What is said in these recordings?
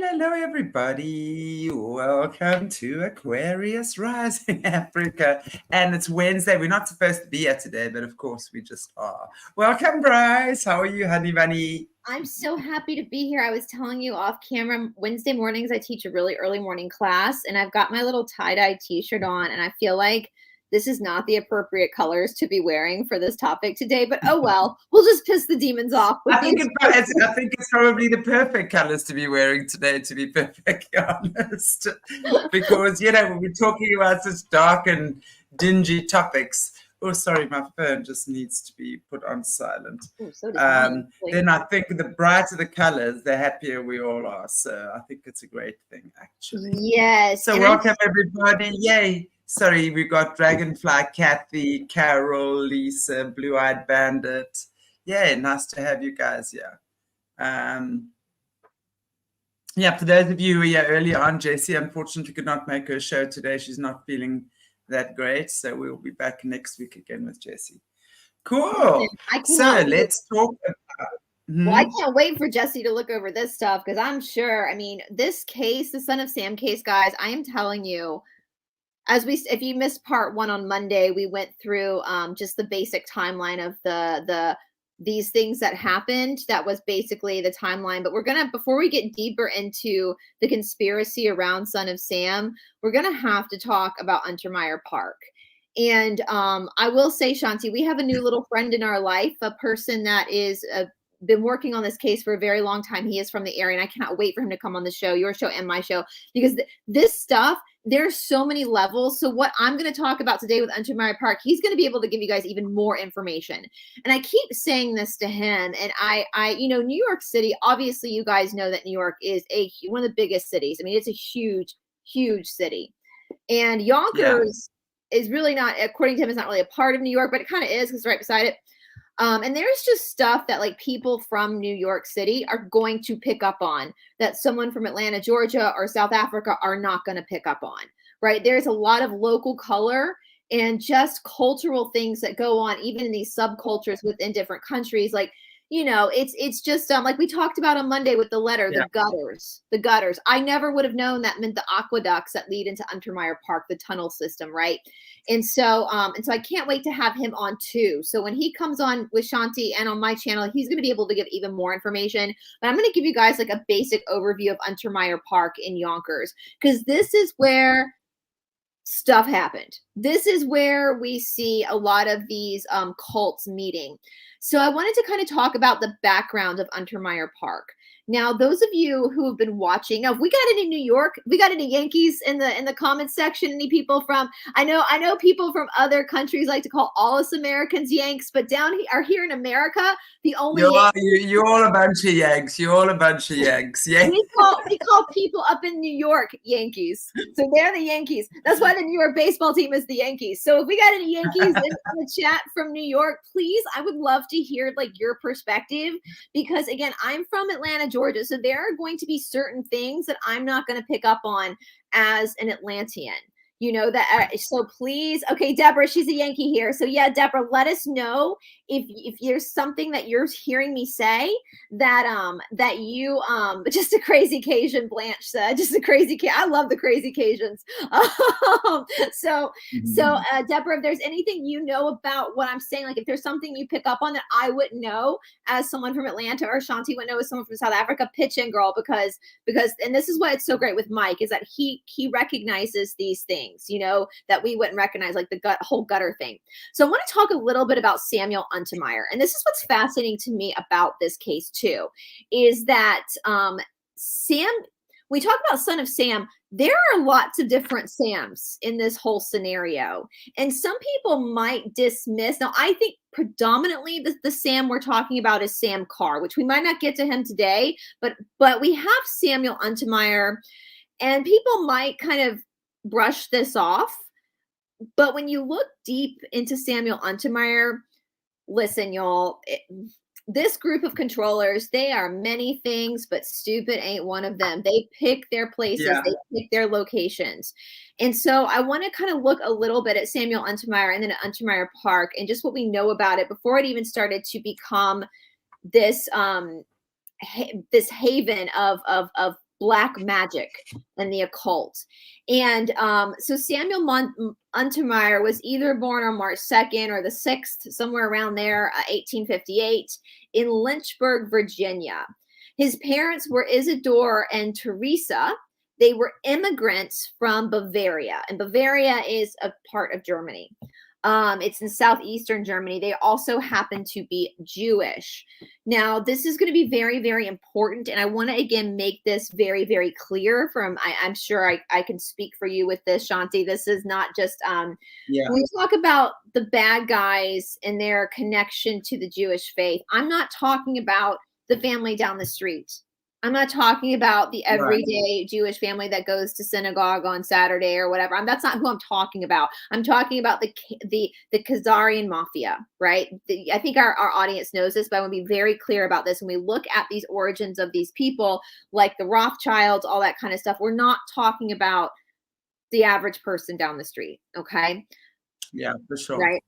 Hello, everybody. Welcome to Aquarius Rising Africa. And it's Wednesday. We're not supposed to be here today, but of course we just are. Welcome, Brice. How are you, honey bunny? I'm so happy to be here. I was telling you off camera, Wednesday mornings, I teach a really early morning class, and I've got my little tie-dye t-shirt on, and I feel like this is not the appropriate colors to be wearing for this topic today, but oh well, we'll just piss the demons off. I think it's probably the perfect colors to be wearing today, to be perfectly honest. Because, when we're talking about such dark and dingy topics, oh, sorry, my phone just needs to be put on silent. Ooh, so then I think the brighter the colors, the happier we all are. So I think it's a great thing, actually. Yes. So welcome, everybody. Yay. Sorry, we got Dragonfly, Kathy, Carol, Lisa, Blue-Eyed Bandit. Yeah, nice to have you guys here. For those of you who were here earlier on, Jessie unfortunately could not make her show today. She's not feeling that great, so we'll be back next week again with Jessie. Cool. So let's talk about. Well, I can't wait for Jessie to look over this stuff because I'm sure. I mean, this case, the Son of Sam case, guys. I am telling you. If you missed part 1 on Monday, we went through just the basic timeline of these things that happened. That was basically the timeline. But before we get deeper into the conspiracy around Son of Sam, we're gonna have to talk about Untermyer Park. And I will say, Shanti, we have a new little friend in our life, a person that is been working on this case for a very long time. He is from the area, and I cannot wait for him to come on the show, your show and my show, because this stuff, there's so many levels. So what I'm going to talk about today with Untermyer Park, he's going to be able to give you guys even more information. And I keep saying this to him, and I New York City, obviously you guys know that New York is one of the biggest cities. I mean, it's a huge, huge city. And Yonkers is really not, according to him, is not really a part of New York, but it kind of is because it's right beside it. And there's just stuff that like people from New York City are going to pick up on that someone from Atlanta, Georgia, or South Africa are not going to pick up on, right? There's a lot of local color and just cultural things that go on, even in these subcultures within different countries. Like, it's just like we talked about on Monday with the letter, the gutters. I never would have known that meant the aqueducts that lead into Untermyer Park, the tunnel system, right? And so I can't wait to have him on too. So when he comes on with Shanti and on my channel, he's going to be able to give even more information. But I'm going to give you guys like a basic overview of Untermyer Park in Yonkers, because this is where stuff happened. This is where we see a lot of these cults meeting. So I wanted to kind of talk about the background of Untermyer Park. Now, those of you who have been watching, now if we got any New York, we got any Yankees in the comments section, any people from, I know people from other countries like to call all us Americans Yanks, but here in America, the only you're all a bunch of Yanks. You're all a bunch of Yanks. Yeah. We call people up in New York Yankees. So they're the Yankees. That's why the New York baseball team is the Yankees. So if we got any Yankees in the chat from New York, please, I would love to hear like your perspective, because again, I'm from Atlanta, Georgia. So there are going to be certain things that I'm not going to pick up on as an Atlantean. So please, okay, Deborah, she's a Yankee here. So yeah, Deborah, let us know if there's something that you're hearing me say that you just a crazy Cajun, Blanche said, just a crazy I love the crazy Cajuns. So Deborah, if there's anything about what I'm saying, like if there's something you pick up on that I wouldn't know as someone from Atlanta, or Shanti wouldn't know as someone from South Africa, pitch in, girl, because and this is what's so great with Mike, is that he recognizes these things, that we wouldn't recognize, like the whole gutter thing. So I want to talk a little bit about Samuel Untermyer. And this is what's fascinating to me about this case too, is that Sam, we talk about Son of Sam, there are lots of different Sams in this whole scenario. And some people might dismiss. Now, I think predominantly the Sam we're talking about is Sam Carr, which we might not get to him today, but we have Samuel Untermyer, and people might kind of brush this off. But when you look deep into Samuel Untermyer, listen, y'all, this group of controllers, they are many things, but stupid ain't one of them. They pick their places, they pick their locations. And so I want to kind of look a little bit at Samuel Untermyer and then at Untermyer Park and just what we know about it before it even started to become this this haven of black magic and the occult. And so Samuel Untermeyer was either born on March 2nd or the 6th, somewhere around there, 1858, in Lynchburg, Virginia. His parents were Isidore and Teresa. They were immigrants from Bavaria, and Bavaria is a part of Germany. It's in southeastern Germany. They also happen to be Jewish. Now, this is going to be very, very important. And I want to, again, make this very, very clear from, I'm sure I can speak for you with this, Shanti. This is not just, when we talk about the bad guys and their connection to the Jewish faith, I'm not talking about the family down the street. I'm not talking about the everyday Jewish family that goes to synagogue on Saturday or whatever. That's not who I'm talking about. I'm talking about the Khazarian mafia, right? I think our audience knows this, but I want to be very clear about this. When we look at these origins of these people, like the Rothschilds, all that kind of stuff, we're not talking about the average person down the street, okay? Yeah, for sure. Right.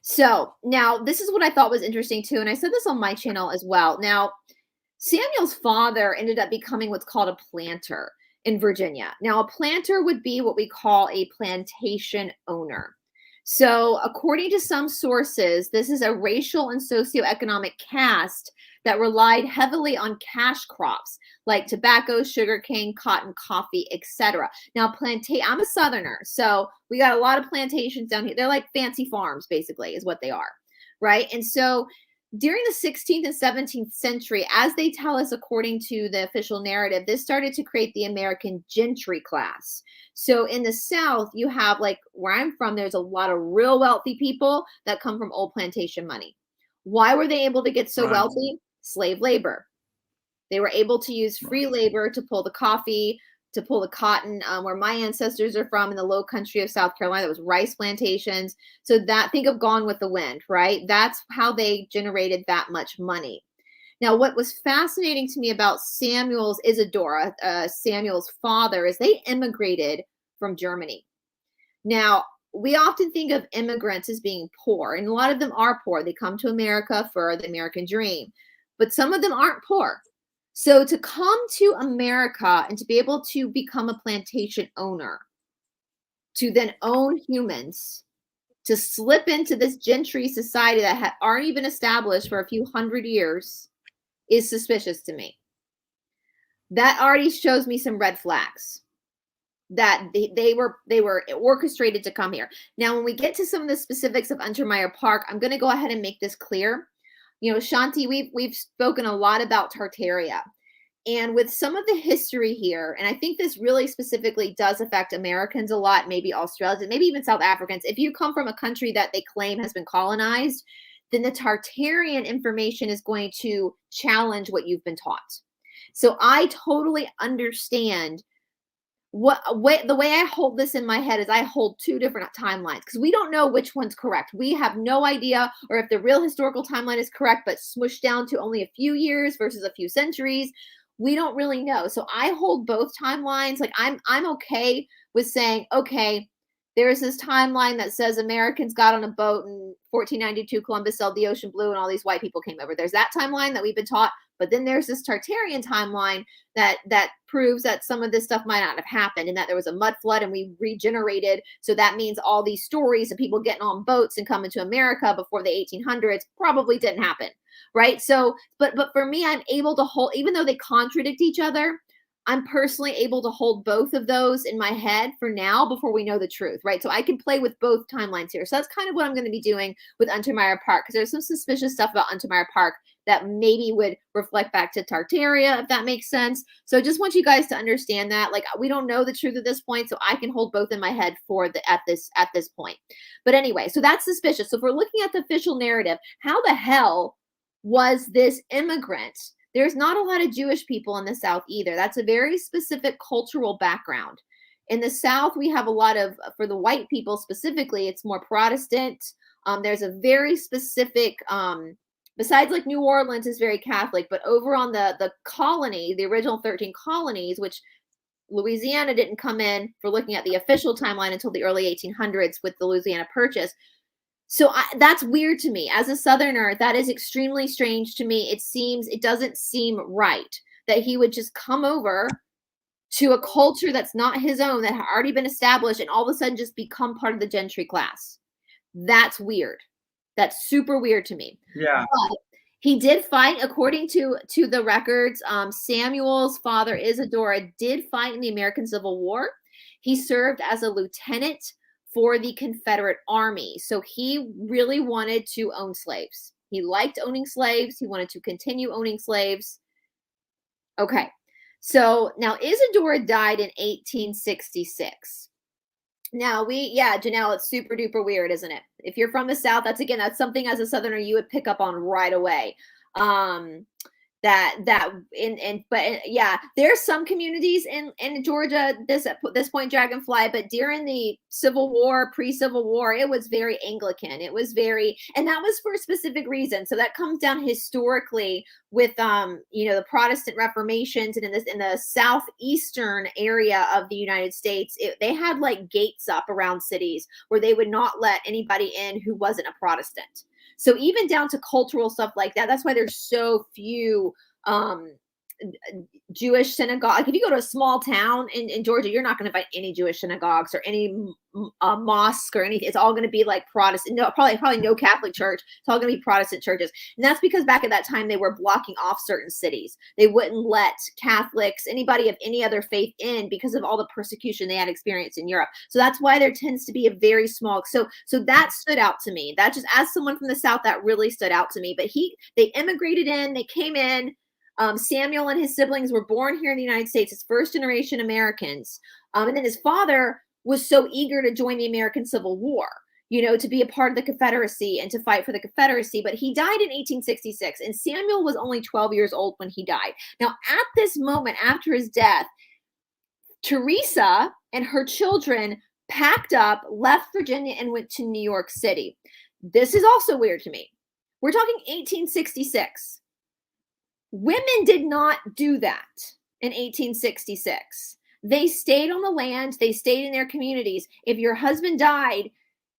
So now this is what I thought was interesting too, and I said this on my channel as well. Now, Samuel's father ended up becoming what's called a planter in Virginia. Now, a planter would be what we call a plantation owner. So according to some sources, this is a racial and socioeconomic caste that relied heavily on cash crops like tobacco, sugarcane, cotton, coffee, etc. Now, I'm a Southerner, so we got a lot of plantations down here. They're like fancy farms, basically, is what they are, right? And so during the 16th and 17th century, as they tell us according to the official narrative, this started to create the American gentry class. So in the South, you have, like where I'm from, there's a lot of real wealthy people that come from old plantation money. Why were they able to get so wealthy? Slave labor. They were able to use free labor to pull the coffee, to pull the cotton. Where my ancestors are from in the low country of South Carolina, that was rice plantations. So that, think of Gone with the Wind, right? That's how they generated that much money. Now, what was fascinating to me about Isadora, Samuel's father, is they immigrated from Germany. Now, we often think of immigrants as being poor, and a lot of them are poor. They come to America for the American dream, but some of them aren't poor. So to come to America and to be able to become a plantation owner, to then own humans, to slip into this gentry society that had already been established for a few hundred years is suspicious to me. That already shows me some red flags that they were orchestrated to come here. Now, when we get to some of the specifics of Untermeyer Park, I'm going to go ahead and make this clear. You know, Shanti, we've spoken a lot about Tartaria, and with some of the history here, and I think this really specifically does affect Americans a lot, maybe Australians, maybe even South Africans. If you come from a country that they claim has been colonized, then the Tartarian information is going to challenge what you've been taught. So I totally understand the way I hold this in my head is I hold two different timelines because we don't know which one's correct. We have no idea, or if the real historical timeline is correct, but smushed down to only a few years versus a few centuries. We don't really know. So I hold both timelines. Like I'm okay with saying, okay, there's this timeline that says Americans got on a boat in 1492, Columbus sailed the ocean blue, and all these white people came over. There's that timeline that we've been taught. But then there's this Tartarian timeline that proves that some of this stuff might not have happened and that there was a mud flood and we regenerated. So that means all these stories of people getting on boats and coming to America before the 1800s probably didn't happen, right? So, but for me, I'm able to hold, even though they contradict each other, I'm personally able to hold both of those in my head for now before we know the truth, right? So I can play with both timelines here. So that's kind of what I'm going to be doing with Untermeyer Park, because there's some suspicious stuff about Untermeyer Park that maybe would reflect back to Tartaria, if that makes sense. So I just want you guys to understand that, like, we don't know the truth at this point, so I can hold both in my head for at this point. But anyway, so that's suspicious. So if we're looking at the official narrative, how the hell was this immigrant? There's not a lot of Jewish people in the South either. That's a very specific cultural background. In the South, we have a lot of, for the white people specifically, it's more Protestant. There's a very specific, besides like New Orleans is very Catholic, but over on the colony, the original 13 colonies, which Louisiana didn't come in for looking at the official timeline until the early 1800s with the Louisiana Purchase. So that's weird to me. As a Southerner, that is extremely strange to me. It doesn't seem right that he would just come over to a culture that's not his own, that had already been established, and all of a sudden just become part of the gentry class. That's weird. That's super weird to me. Yeah. But he did fight, according to the records. Samuel's father, Isadora, did fight in the American Civil War. He served as a lieutenant for the Confederate Army. So he really wanted to own slaves. He liked owning slaves. He wanted to continue owning slaves. Okay. So now Isadora died in 1866. Now Janelle, it's super duper weird, isn't it? If you're from the South, that's something as a Southerner you would pick up on right away. There's some communities in Georgia this point, Dragonfly, but during the Civil War, pre-Civil War, it was very Anglican. It was and that was for a specific reason. So that comes down historically with the Protestant Reformations, and in the southeastern area of the United States, they had like gates up around cities where they would not let anybody in who wasn't a Protestant. So even down to cultural stuff like that, that's why there's so few Jewish synagogues. Like if you go to a small town in Georgia, you're not going to find any Jewish synagogues or any mosque or anything. It's all going to be like Protestant. No, probably no Catholic church. It's all going to be Protestant churches. And that's because back at that time, they were blocking off certain cities. They wouldn't let Catholics, anybody of any other faith in, because of all the persecution they had experienced in Europe. So that's why there tends to be a very small. So that stood out to me. That just, as someone from the South, that really stood out to me. But they immigrated in, they came in. Samuel and his siblings were born here in the United States as first-generation Americans. And then his father was so eager to join the American Civil War, to be a part of the Confederacy and to fight for the Confederacy. But he died in 1866, and Samuel was only 12 years old when he died. Now, at this moment, after his death, Teresa and her children packed up, left Virginia, and went to New York City. This is also weird to me. We're talking 1866. Women did not do that in 1866. They stayed on the land. They stayed in their communities. If your husband died,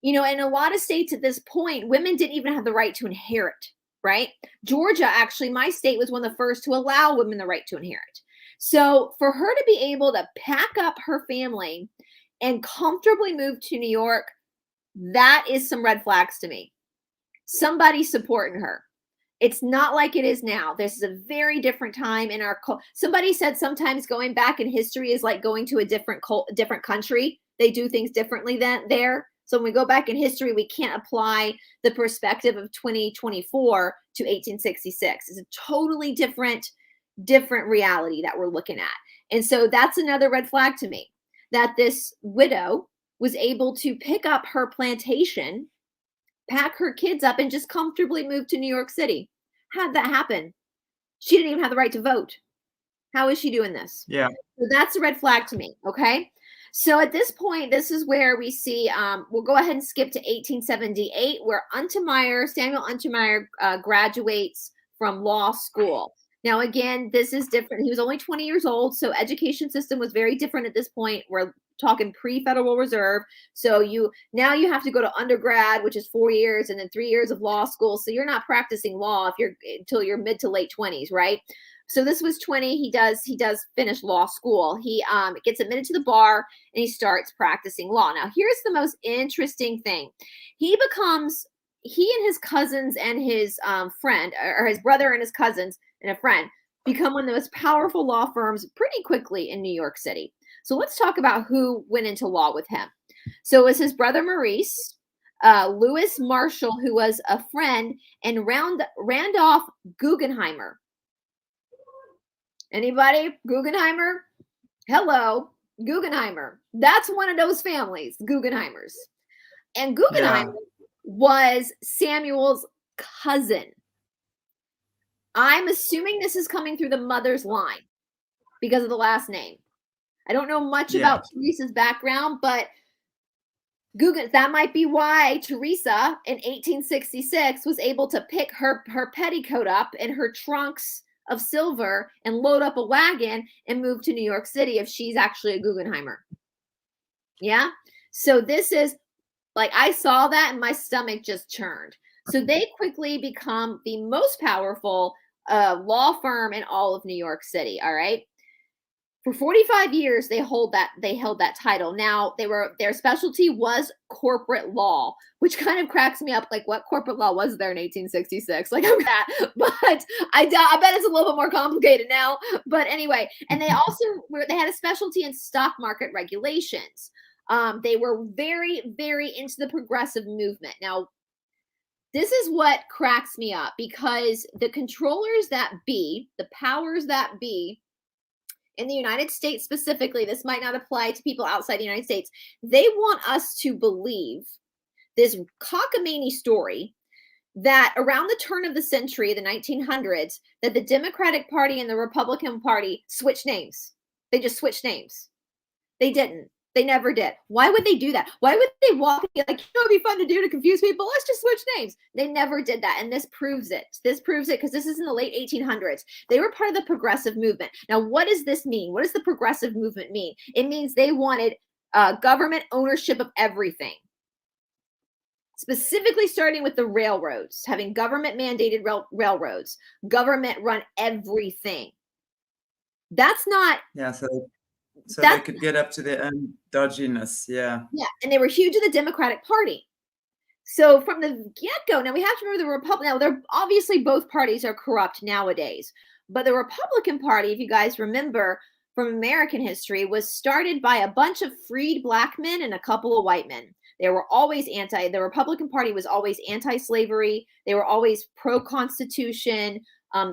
in a lot of states at this point, women didn't even have the right to inherit, right? Georgia, actually, my state, was one of the first to allow women the right to inherit. So for her to be able to pack up her family and comfortably move to New York, that is some red flags to me. Somebody's supporting her. It's not like it is now. This is a very different time in our culture. Somebody said sometimes going back in history is like going to a different country. They do things differently there. So when we go back in history, we can't apply the perspective of 2024 to 1866. It's a totally different reality that we're looking at. And so that's another red flag to me, that this widow was able to pick up her plantation, pack her kids up, and just comfortably move to New York City. How'd that happen? She didn't even have the right to vote. How is she doing this? Yeah. So that's a red flag to me. Okay. So at this point, this is where we see, we'll go ahead and skip to 1878, where Samuel Untermeyer graduates from law school. Now, again, this is different. He was only 20 years old. So education system was very different at this point. We're talking pre-Federal Reserve. So now you have to go to undergrad, which is 4 years, and then 3 years of law school. So you're not practicing law until you're mid to late 20s, right? So this was 20. He does finish law school. He gets admitted to the bar, and he starts practicing law. Now, here's the most interesting thing. He and his cousins and his friend, or his brother and his cousins and a friend, become one of the most powerful law firms pretty quickly in New York City. So let's talk about who went into law with him. So it was his brother Maurice, Louis Marshall, who was a friend, and Randolph Guggenheimer. Anybody? Guggenheimer? Hello, Guggenheimer. That's one of those families, Guggenheimers. And Guggenheimer was Samuel's cousin. I'm assuming this is coming through the mother's line because of the last name. I don't know much about Teresa's background, but that might be why Teresa in 1866 was able to pick her petticoat up and her trunks of silver and load up a wagon and move to New York City if she's actually a Guggenheimer. Yeah. So this is like, I saw that and my stomach just churned. So they quickly become the most powerful law firm in all of New York City. All right. For 45 years, they held that title. Now their specialty was corporate law, which kind of cracks me up. Like, what corporate law was there in 1866? Like, I'm that, but I bet it's a little bit more complicated now. But anyway, and they also they had a specialty in stock market regulations. They were very, very into the progressive movement. Now, this is what cracks me up, because the controllers that be, the powers that be, in the United States specifically, this might not apply to people outside the United States, they want us to believe this cockamamie story that around the turn of the century, the 1900s, that the Democratic Party and the Republican Party switched names. They just switched names. They didn't. They never did. Why would they do that? Why would they walk and be like, it'd be fun to do to confuse people? Let's just switch names. They never did that. And this proves it. This proves it because this is in the late 1800s. They were part of the progressive movement. Now, what does this mean? What does the progressive movement mean? It means they wanted government ownership of everything. Specifically starting with the railroads, having government mandated railroads, government run everything. That's not... Yeah, so they could get up to their own dodginess. Yeah. Yeah. And they were huge in the Democratic Party. So from the get-go, now we have to remember the Republican. Now, they're obviously both parties are corrupt nowadays. But the Republican Party, if you guys remember from American history, was started by a bunch of freed black men and a couple of white men. They were always the Republican Party was always anti-slavery. They were always pro-Constitution.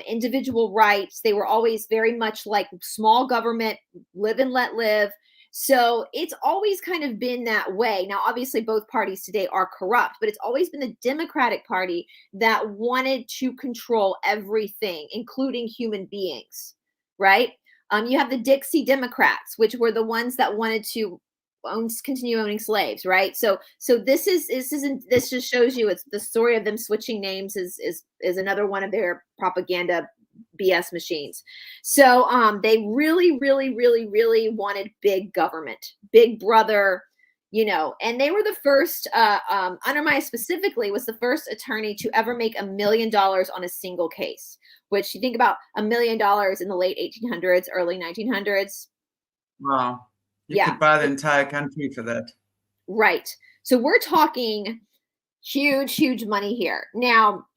Individual rights. They were always very much like small government, live and let live. So it's always kind of been that way. Now, obviously, both parties today are corrupt, but it's always been the Democratic Party that wanted to control everything, including human beings, right? You have the Dixie Democrats, which were the ones that wanted to continue owning slaves, right? So this just shows you, it's the story of them switching names is another one of their propaganda BS machines. So they really, really, really, really wanted big government, big brother, and they were the first, Undermine specifically was the first attorney to ever make $1 million on a single case, which you think about $1 million in the late 1800s, early 1900s. Wow. You could buy the entire country for that. Right. So we're talking huge, huge money here. Now,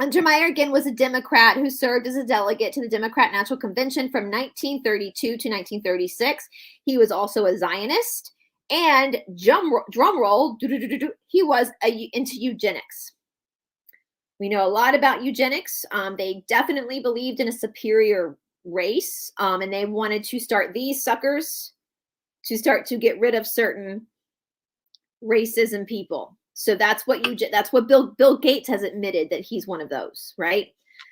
Untermeyer, again, was a Democrat who served as a delegate to the Democrat National Convention from 1932 to 1936. He was also a Zionist. And drum roll, he was into eugenics. We know a lot about eugenics. They definitely believed in a superior race. And they wanted to start these suckers to start to get rid of certain races and people. So that's what Bill Gates has admitted, that he's one of those, right?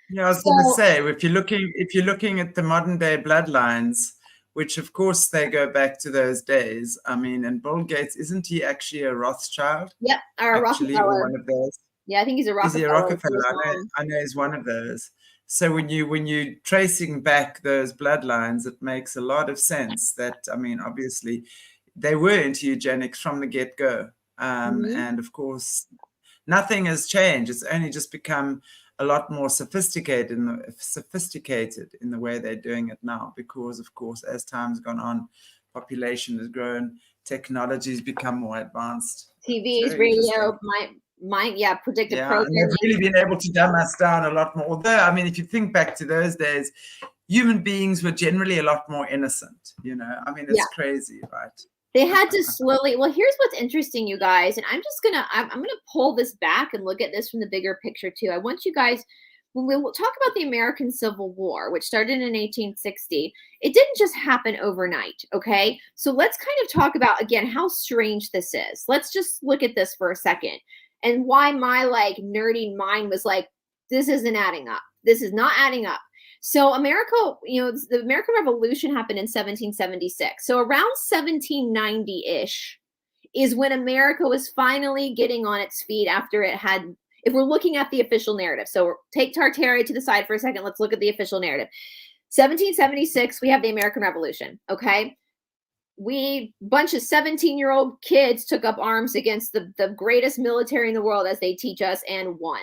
Yeah, I was going to say, if you're looking at the modern day bloodlines, which of course they go back to those days. I mean, and Bill Gates, isn't he actually a Rothschild? Yep, or a Rockefeller. One of those. Yeah, I think he's a Rockefeller. Is he a Rockefeller? I know he's one of those. So when you're tracing back those bloodlines, it makes a lot of sense that, I mean, obviously they were into eugenics from the get-go. And of course, nothing has changed. It's only just become a lot more sophisticated in the way they're doing it now, because of course, as time's gone on, population has grown, technology has become more advanced. TVs, radio, predictive programming. And they've really been able to dumb us down a lot more. Although, I mean, if you think back to those days, human beings were generally a lot more innocent, I mean, it's crazy, right? They had to slowly, well, here's what's interesting, you guys, and I'm going to pull this back and look at this from the bigger picture too. I want you guys, when we will talk about the American Civil War, which started in 1860, it didn't just happen overnight, okay? So let's kind of talk about, again, how strange this is. Let's just look at this for a second, and why my nerdy mind was like, this isn't adding up. This is not adding up. So America, the American Revolution happened in 1776. So around 1790-ish is when America was finally getting on its feet after it had, if we're looking at the official narrative. So take Tartary to the side for a second. Let's look at the official narrative. 1776, we have the American Revolution, okay? Bunch of 17-year-old kids took up arms against the greatest military in the world, as they teach us, and won.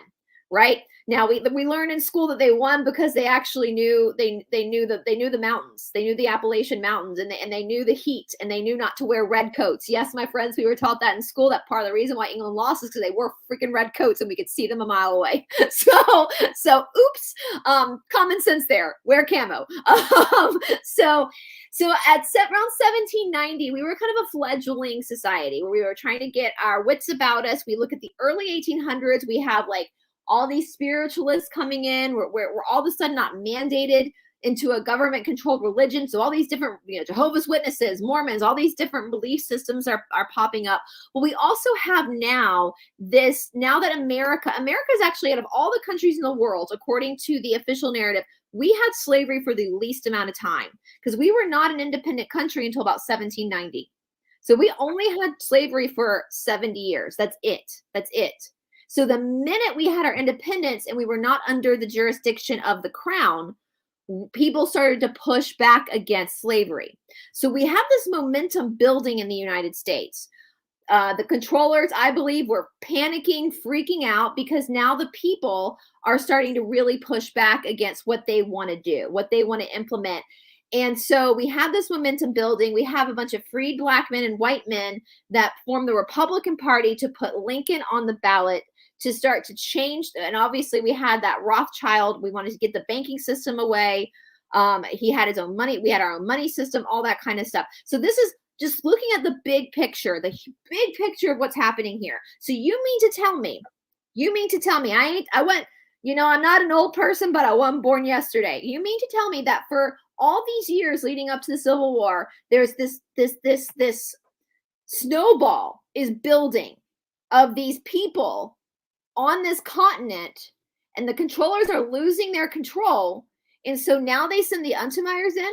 right? Now we learn in school that they won because they actually knew they knew the mountains, they knew the Appalachian Mountains, and they knew the heat, and they knew not to wear red coats. Yes, my friends, we were taught that in school. That part of the reason why England lost is because they wore freaking red coats and we could see them a mile away. So oops, common sense there. Wear camo. So at around 1790, we were kind of a fledgling society where we were trying to get our wits about us. We look at the early 1800s. We have like all these spiritualists coming in. We're all of a sudden not mandated into a government-controlled religion. So all these different, Jehovah's Witnesses, Mormons, all these different belief systems are popping up. Well, we also have now that America is actually, out of all the countries in the world, according to the official narrative, we had slavery for the least amount of time because we were not an independent country until about 1790. So we only had slavery for 70 years. That's it. So the minute we had our independence and we were not under the jurisdiction of the crown, people started to push back against slavery. So we have this momentum building in the United States. The controllers, I believe, were panicking, freaking out, because now the people are starting to really push back against what they want to do, what they want to implement. And so we have this momentum building. We have a bunch of freed black men and white men that form the Republican Party to put Lincoln on the ballot to start to change. And obviously we had that Rothschild. We wanted to get the banking system away. He had his own money. We had our own money system, all that kind of stuff. So this is just looking at the big picture of what's happening here. So you mean to tell me, I'm not an old person, but I wasn't born yesterday. You mean to tell me that for all these years leading up to the Civil War, there's this snowball is building of these people on this continent, and the controllers are losing their control. And so now they send the Untermeyers in,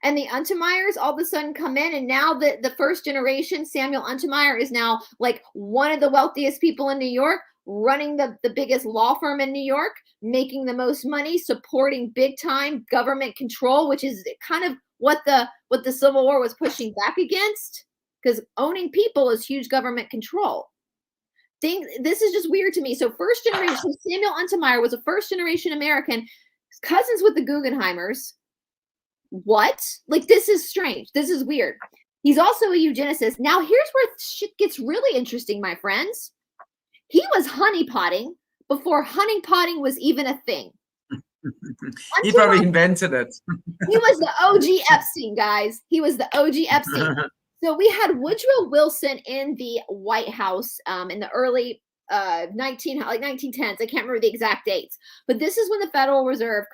and the Untermeyers all of a sudden come in, and now the first generation, Samuel Untermeyer, is now like one of the wealthiest people in New York, running the biggest law firm in New York, making the most money, supporting big time government control, which is kind of what the Civil War was pushing back against, because owning people is huge government control. This is just weird to me. So first generation, Samuel Untermeyer was a first generation American, cousins with the Guggenheimers. What? Like, this is strange. This is weird. He's also a eugenicist. Now here's where shit gets really interesting, my friends. He was honeypotting before honeypotting was even a thing. He probably invented it. He was the OG Epstein, guys. He was the OG Epstein. So we had Woodrow Wilson in the White House in the early 1910s. I can't remember the exact dates, but this is when the Federal Reserve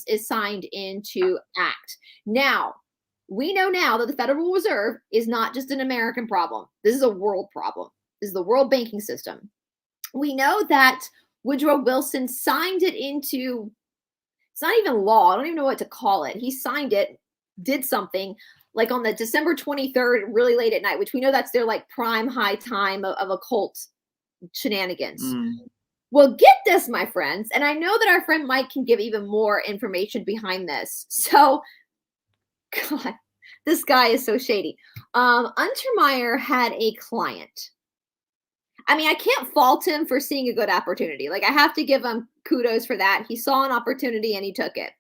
is signed into act. Now, we know now that the Federal Reserve is not just an American problem. This is a world problem. This is the world banking system. We know that Woodrow Wilson signed it into, it's not even law. I don't even know what to call it. He signed it, did something like on the December 23rd, really late at night, which we know that's their like prime high time of occult shenanigans. Well, get this, my friends. And I know that our friend Mike can give even more information behind this. So, God, this guy is so shady. Untermeyer had a client. I mean, I can't fault him for seeing a good opportunity. Like, I have to give him kudos for that. He saw an opportunity and he took it.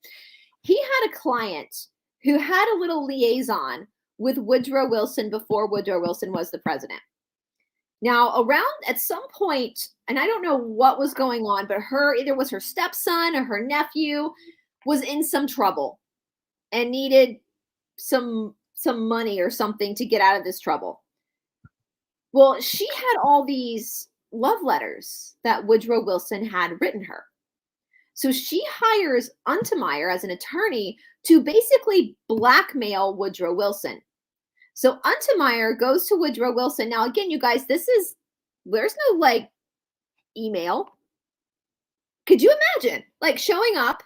He had a client who had a little liaison with Woodrow Wilson before Woodrow Wilson was the president. Now, at some point, and I don't know what was going on, but either was her stepson or her nephew was in some trouble and needed some money or something to get out of this trouble. Well, she had all these love letters that Woodrow Wilson had written her. So she hires Untermeyer as an attorney to basically blackmail Woodrow Wilson. So Untermeyer goes to Woodrow Wilson. Now, again, you guys, there's no like email. Could you imagine like showing up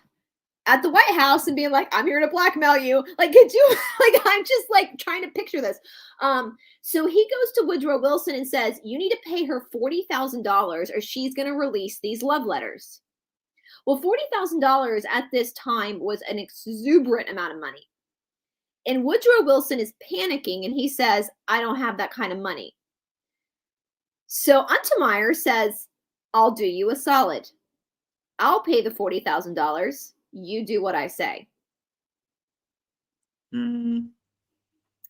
at the White House and being like, I'm here to blackmail you? Like, could you, like, I'm just like trying to picture this. So he goes to Woodrow Wilson and says, you need to pay her $40,000 or she's going to release these love letters. Well, $40,000 at this time was an exuberant amount of money. And Woodrow Wilson is panicking and he says, I don't have that kind of money. So Untermeyer says, I'll do you a solid. I'll pay the $40,000. You do what I say.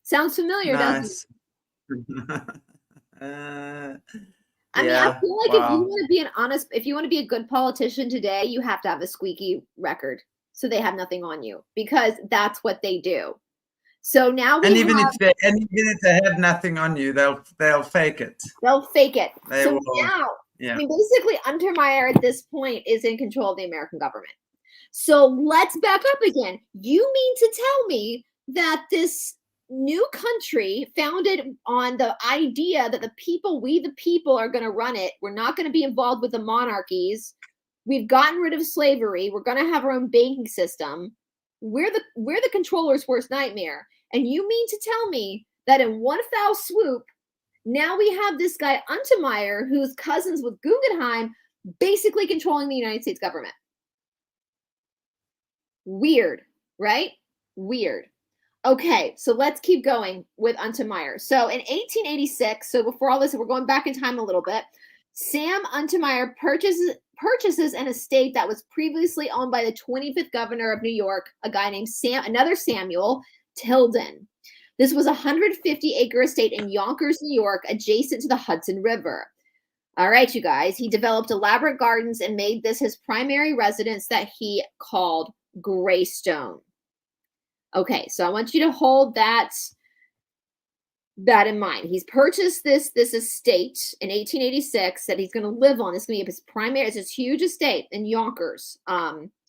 Sounds familiar, doesn't it? Nice. I mean, I feel like if you wow. want to be an honest, if you want to be a good politician today, you have to have a squeaky record so they have nothing on you, because that's what they do. So now we And even have, if they have nothing on you, they'll fake it. they'll fake it. They So will. now, Yeah. I mean, basically, Untermeyer at this point is in control of the American government. So let's back up again. You mean to tell me that this new country founded on the idea that the people, we the people, are going to run it. We're not going to be involved with the monarchies. We've gotten rid of slavery. We're going to have our own banking system. We're the controller's worst nightmare. And you mean to tell me that in one foul swoop, now we have this guy Untermeyer, who's cousins with Guggenheim, basically controlling the United States government? Weird, right? Weird. Okay, so let's keep going with Untermeyer. So in 1886, so before all this, we're going back in time a little bit, Sam Untermeyer purchases an estate that was previously owned by the 25th governor of New York, a guy named another Samuel Tilden. This was a 150-acre estate in Yonkers, New York, adjacent to the Hudson River. All right, you guys, he developed elaborate gardens and made this his primary residence that he called Greystone. Okay, so I want you to hold that in mind. He's purchased this estate in 1886 that he's going to live on. It's going to be his primary. It's this huge estate in Yonkers,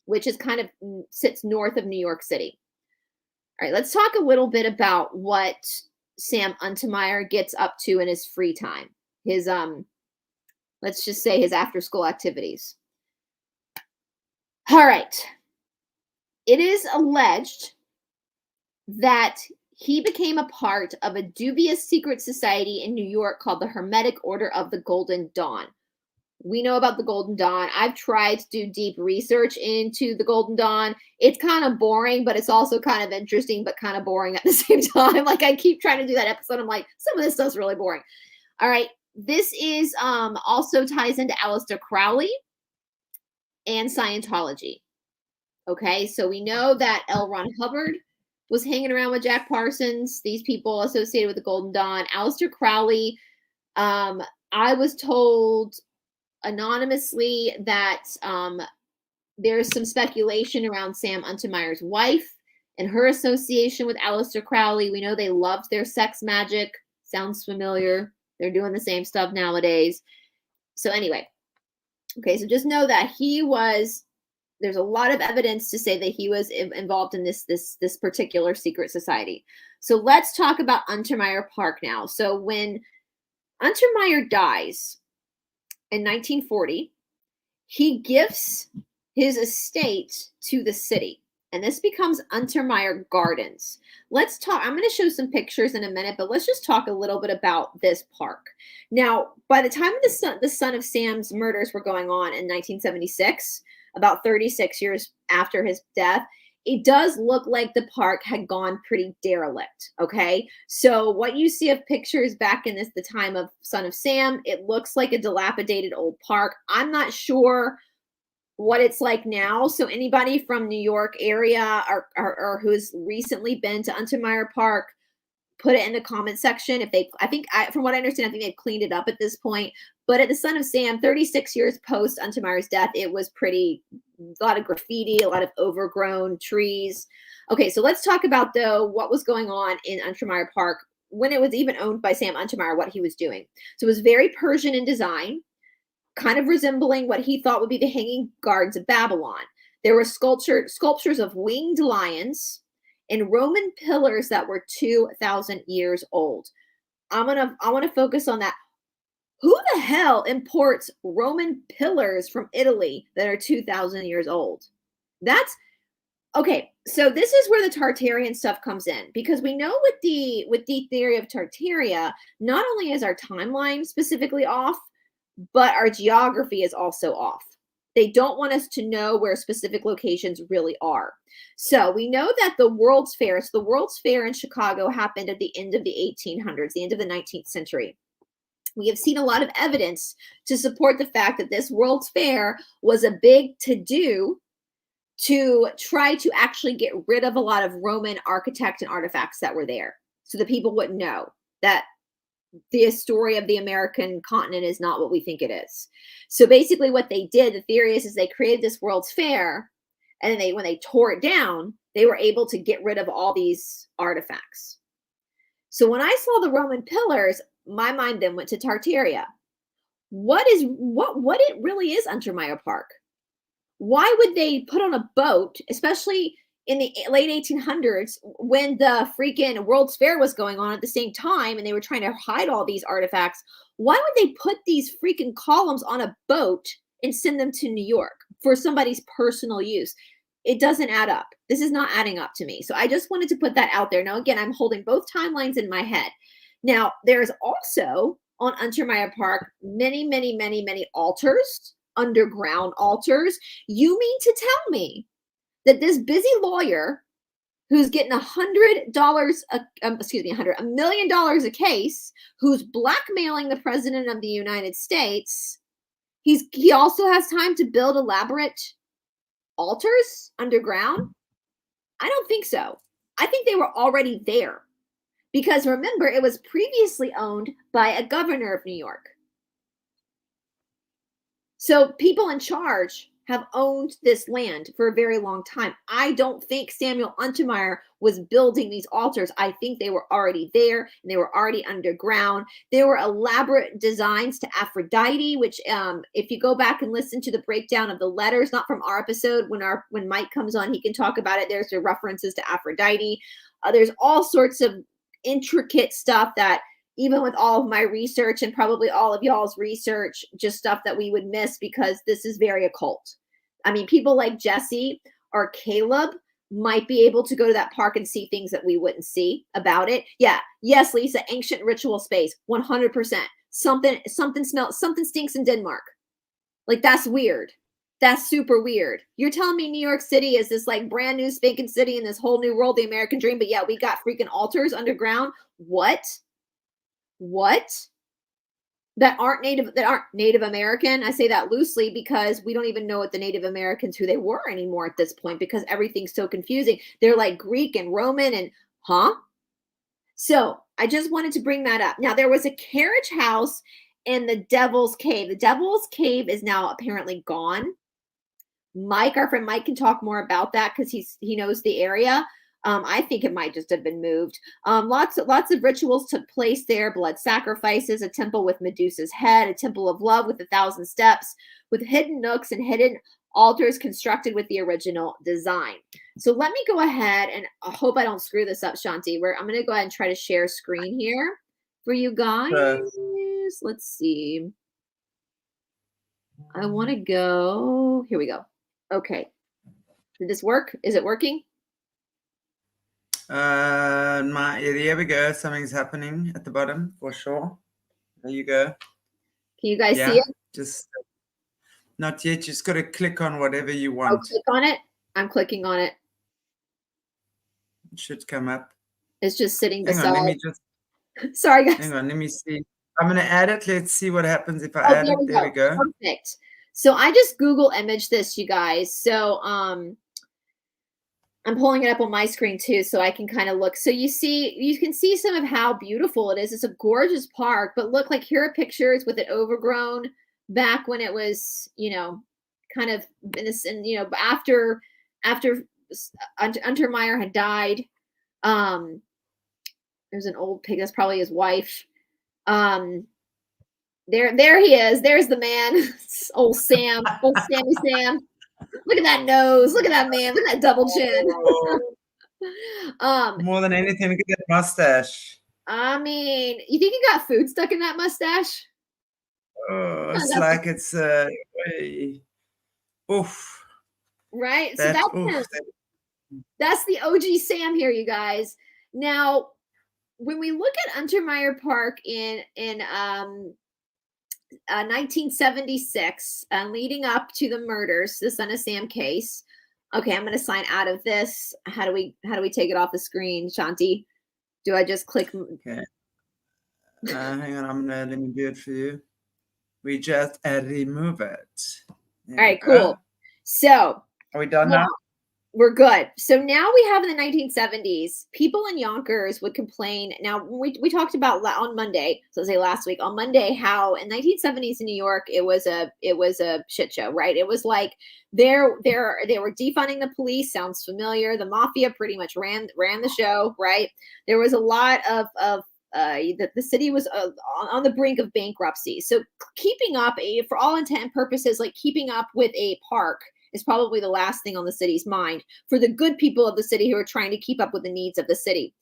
which is kind of sits north of New York City. All right, let's talk a little bit about what Sam Untermeyer gets up to in his free time. His let's just say his after-school activities. All right. It is alleged that he became a part of a dubious secret society in New York called the Hermetic Order of the Golden Dawn. We know about the Golden Dawn. I've tried to do deep research into the Golden Dawn. It's kind of boring, but it's also kind of interesting, but kind of boring at the same time. Like, I keep trying to do that episode. I'm like, some of this stuff's really boring. All right. This is also ties into Aleister Crowley and Scientology. Okay, so we know that L. Ron Hubbard was hanging around with Jack Parsons, these people associated with the Golden Dawn. Aleister Crowley, I was told anonymously that there's some speculation around Sam Untermeyer's wife and her association with Aleister Crowley. We know they loved their sex magic. Sounds familiar. They're doing the same stuff nowadays. So anyway, okay, so just know that there's a lot of evidence to say that he was involved in this particular secret society. So let's talk about Untermeyer Park now. So when Untermeyer dies in 1940, he gifts his estate to the city, and this becomes Untermeyer Gardens. Let's talk. I'm going to show some pictures in a minute, but let's just talk a little bit about this park. Now, by the time the Son of Sam's murders were going on in 1976, about 36 years after his death, it does look like the park had gone pretty derelict, okay? So what you see of pictures back in the time of Son of Sam, it looks like a dilapidated old park. I'm not sure what it's like now. So anybody from New York area or who's recently been to Untermeyer Park, put it in the comment section. From what I understand, I think they've cleaned it up at this point. But at the Son of Sam, 36 years post Untermeyer's death, it was a lot of graffiti, a lot of overgrown trees. Okay, so let's talk about, though, what was going on in Untermeyer Park when it was even owned by Sam Untermeyer, what he was doing. So it was very Persian in design, kind of resembling what he thought would be the Hanging Gardens of Babylon. There were sculptures of winged lions and Roman pillars that were 2,000 years old. I want to focus on that. Who the hell imports Roman pillars from Italy that are 2,000 years old? That's okay. So this is where the Tartarian stuff comes in, because we know with the theory of Tartaria, not only is our timeline specifically off, but our geography is also off. They don't want us to know where specific locations really are. So we know that the World's Fair in Chicago happened at the end of the 1800s, the end of the 19th century. we have seen a lot of evidence to support the fact that this World's Fair was a big to-do to try to actually get rid of a lot of Roman architects and artifacts that were there, so that people wouldn't know that the story of the American continent is not what we think it is. So basically what they did, the theory is they created this World's Fair, and then when they tore it down, they were able to get rid of all these artifacts. So when I saw the Roman pillars, my mind then went to Tartaria. What it really is Untermeyer Park? Why would they put on a boat, especially in the late 1800s when the freaking World's Fair was going on at the same time and they were trying to hide all these artifacts? Why would they put these freaking columns on a boat and send them to New York for somebody's personal use? It doesn't add up. This is not adding up to me. So I just wanted to put that out there. Now, again, I'm holding both timelines in my head. Now, there's also on Untermeyer Park many altars, underground altars. You mean to tell me that this busy lawyer who's getting $1 million a case, who's blackmailing the president of the United States, he also has time to build elaborate altars underground? I don't think so. I think they were already there, because remember, it was previously owned by a governor of New York. So people in charge have owned this land for a very long time. I don't think Samuel Untermeyer was building these altars. I think they were already there and they were already underground. There were elaborate designs to Aphrodite, which if you go back and listen to the breakdown of the letters, not from our episode, when Mike comes on, he can talk about it. There's the references to Aphrodite. There's all sorts of intricate stuff that even with all of my research and probably all of y'all's research, just stuff that we would miss because this is very occult. I mean, people like Jesse or Caleb might be able to go to that park and see things that we wouldn't see about it. Yeah. Yes, Lisa, ancient ritual space, 100%. Something stinks in Denmark. Like, that's weird. That's super weird. You're telling me New York City is this like brand new spanking city in this whole new world, the American dream, but yeah, we got freaking altars underground. What? That aren't Native American. I say that loosely because we don't even know what the Native Americans, who they were anymore at this point, because everything's so confusing. They're like Greek and Roman and So I just wanted to bring that up. Now, there was a carriage house in the Devil's Cave. The Devil's Cave is now apparently gone. Mike, our friend Mike, can talk more about that because he knows the area. I think it might just have been moved. Lots of rituals took place there. Blood sacrifices, a temple with Medusa's head, a temple of love with 1,000 steps, with hidden nooks and hidden altars constructed with the original design. So let me go ahead, and I hope I don't screw this up, Shanti. I'm going to go ahead and try to share screen here for you guys. Let's see. I want to go. Here we go. Okay. Did this work? Is it working? Here we go. Something's happening at the bottom for sure. There you go. Can you guys see it? Just not yet. Just got to click on whatever you want. Oh, click on it. I'm clicking on it. It should come up. It's just sitting beside. Hang on, let me just. Sorry, guys. Hang on, let me see. I'm going to add it. Let's see what happens if I add it. There we go. Perfect. So I just Google image this, you guys. So I'm pulling it up on my screen too, so I can kind of look. So you can see some of how beautiful it is. It's a gorgeous park, but look, like here are pictures with it overgrown back when it was, kind of in this, and after Untermeyer had died. There's an old pig. That's probably his wife. There he is. There's the man. Old Sam. Old Sammy Sam. Look at that nose. Look at that man. Look at that double chin. More than anything, look at that mustache. I mean, you think he got food stuck in that mustache? Oh, it's like it's oof. Right. So that's the OG Sam here, you guys. Now, when we look at Untermeyer Park in 1976, leading up to the murders, the Son of Sam case. Okay, I'm going to sign out of this. How do we take it off the screen, Shanti? Do I just click? Okay. Hang on, let me do it for you. We just remove it. There All right, we go. cool. So Are we done now? we're good. So now we have in the 1970s, people in Yonkers would complain. Now we talked about on Monday, so say last week on Monday, how in 1970s in New York it was a shit show, right? It was like they were defunding the police. Sounds familiar. The mafia pretty much ran the show, right? There was a lot of the city was on the brink of bankruptcy. So keeping up, for all intent and purposes, like keeping up with a park is probably the last thing on the city's mind for the good people of the city who are trying to keep up with the needs of the city.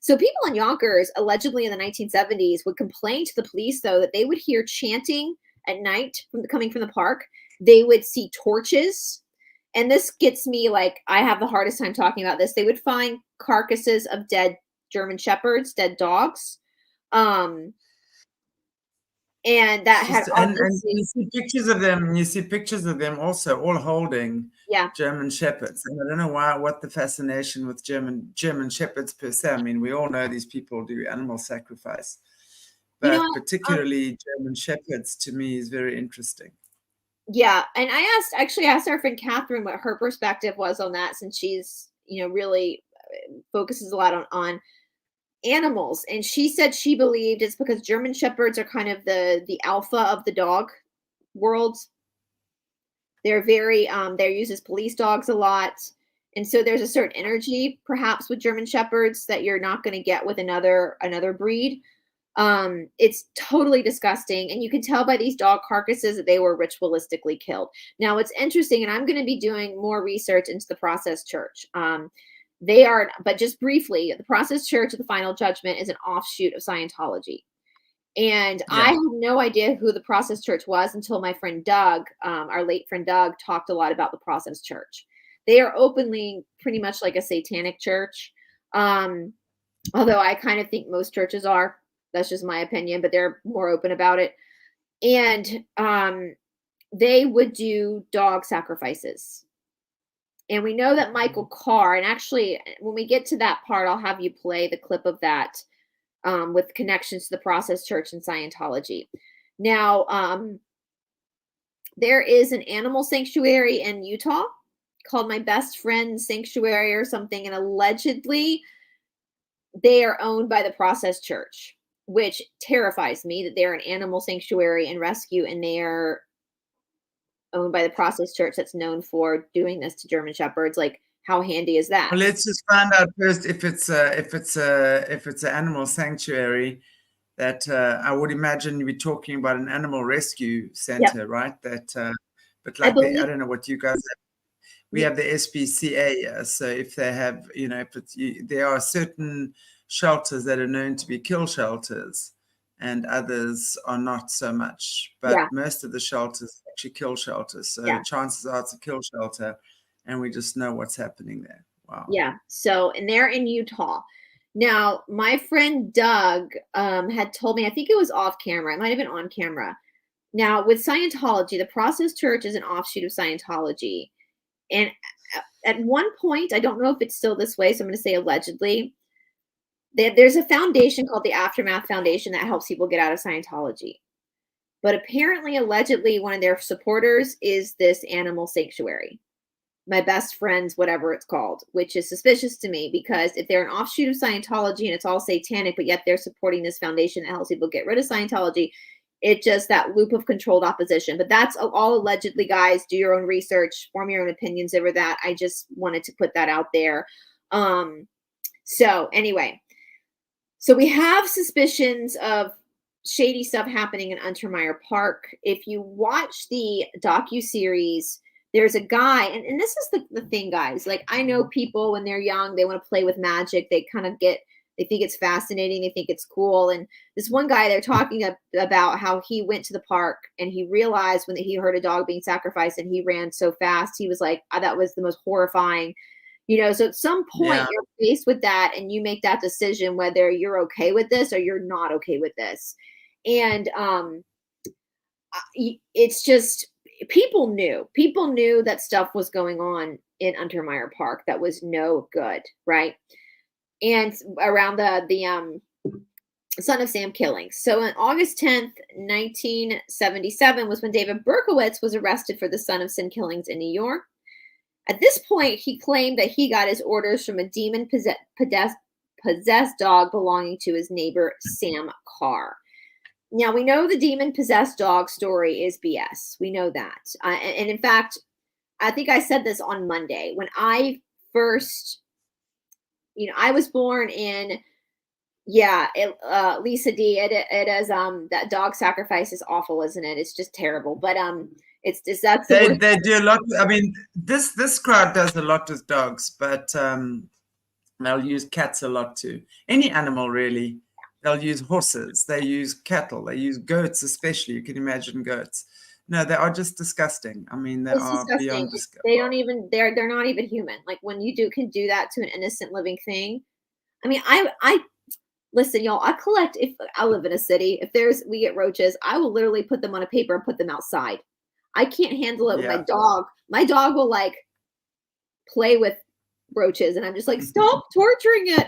So people in Yonkers, allegedly in the 1970s, would complain to the police, though, that they would hear chanting at night coming from the park. They would see torches. And this gets me, like, I have the hardest time talking about this. They would find carcasses of dead German shepherds, dead dogs. And that had and you see pictures of them. You see pictures of them also all holding German shepherds. And I don't know what the fascination with German shepherds per se. I mean, we all know these people do animal sacrifice, but particularly German shepherds to me is very interesting. Yeah, and I asked our friend Catherine what her perspective was on that, since she's really focuses a lot on animals, and she said she believed it's because German shepherds are kind of the alpha of the dog world. They're very they're used as police dogs a lot, and so there's a certain energy perhaps with German shepherds that you're not going to get with another breed. It's totally disgusting, and you can tell by these dog carcasses that they were ritualistically killed. Now, what's interesting, and I'm going to be doing more research into the Process Church. They are, but just briefly, the Process Church of the Final Judgment is an offshoot of Scientology. And I had no idea who the Process Church was until my friend Doug, our late friend Doug, talked a lot about the Process Church. They are openly pretty much like a satanic church. Although I kind of think most churches are. That's just my opinion, but they're more open about it. And they would do dog sacrifices. And we know that Michael Carr, and actually, when we get to that part, I'll have you play the clip of that with connections to the Process Church and Scientology. Now, there is an animal sanctuary in Utah called My Best Friend Sanctuary or something, and allegedly they are owned by the Process Church, which terrifies me that they're an animal sanctuary and rescue, and they are owned by the Process Church that's known for doing this to German shepherds. Like, how handy is that? Well, let's just find out first if it's an animal sanctuary. That I would imagine you'd be talking about an animal rescue center, right? That, but like I don't know what you guys have. We have the SPCA. So if they have, there are certain shelters that are known to be kill shelters, and others are not so much. But most of the shelters are actually kill shelters. So chances are it's a kill shelter, and we just know what's happening there. Wow. Yeah. So, and they're in Utah. Now, my friend Doug had told me, I think it was off camera. It might have been on camera. Now, with Scientology, the Process Church is an offshoot of Scientology. And at one point, I don't know if it's still this way, so I'm going to say allegedly, there's a foundation called the Aftermath Foundation that helps people get out of Scientology. But apparently, allegedly, one of their supporters is this animal sanctuary. My Best Friends, whatever it's called, which is suspicious to me, because if they're an offshoot of Scientology and it's all satanic, but yet they're supporting this foundation that helps people get rid of Scientology, it just that loop of controlled opposition. But that's all allegedly, guys. Do your own research, form your own opinions over that. I just wanted to put that out there. So anyway, so we have suspicions of shady stuff happening in Untermyer Park. If you watch the docuseries, there's a guy, and this is the thing, guys. Like, I know people when they're young, they want to play with magic. They kind of they think it's fascinating. They think it's cool. And this one guy, they're talking about how he went to the park and he realized when he heard a dog being sacrificed and he ran so fast, he was like, that was the most horrifying, so at some point you're faced with that and you make that decision whether you're okay with this or you're not okay with this. And it's just, people knew that stuff was going on in Untermyer Park that was no good, right? And around the son of Sam killings. So on August 10th, 1977 was when David Berkowitz was arrested for the son of Sam killings in New York. At this point, he claimed that he got his orders from a demon possessed dog belonging to his neighbor, Sam Carr. Now, we know the demon possessed dog story is BS. We know that. And in fact, I think I said this on Monday when I first, I was born in, Lisa D. It is that dog sacrifice is awful, isn't it? It's just terrible. But it's just that's the they do a lot. I mean, this crowd does a lot with dogs, but they'll use cats a lot too. Any animal really. They'll use horses. They use cattle. They use goats, especially. You can imagine goats. No, they are just disgusting. I mean, they are disgusting. beyond disgusting. They don't even. They're not even human. Like when you can do that to an innocent living thing. I mean, I listen, y'all. I collect. If I live in a city, if we get roaches, I will literally put them on a paper and put them outside. I can't handle it with my dog. My dog will like play with roaches, and I'm just like, stop torturing it.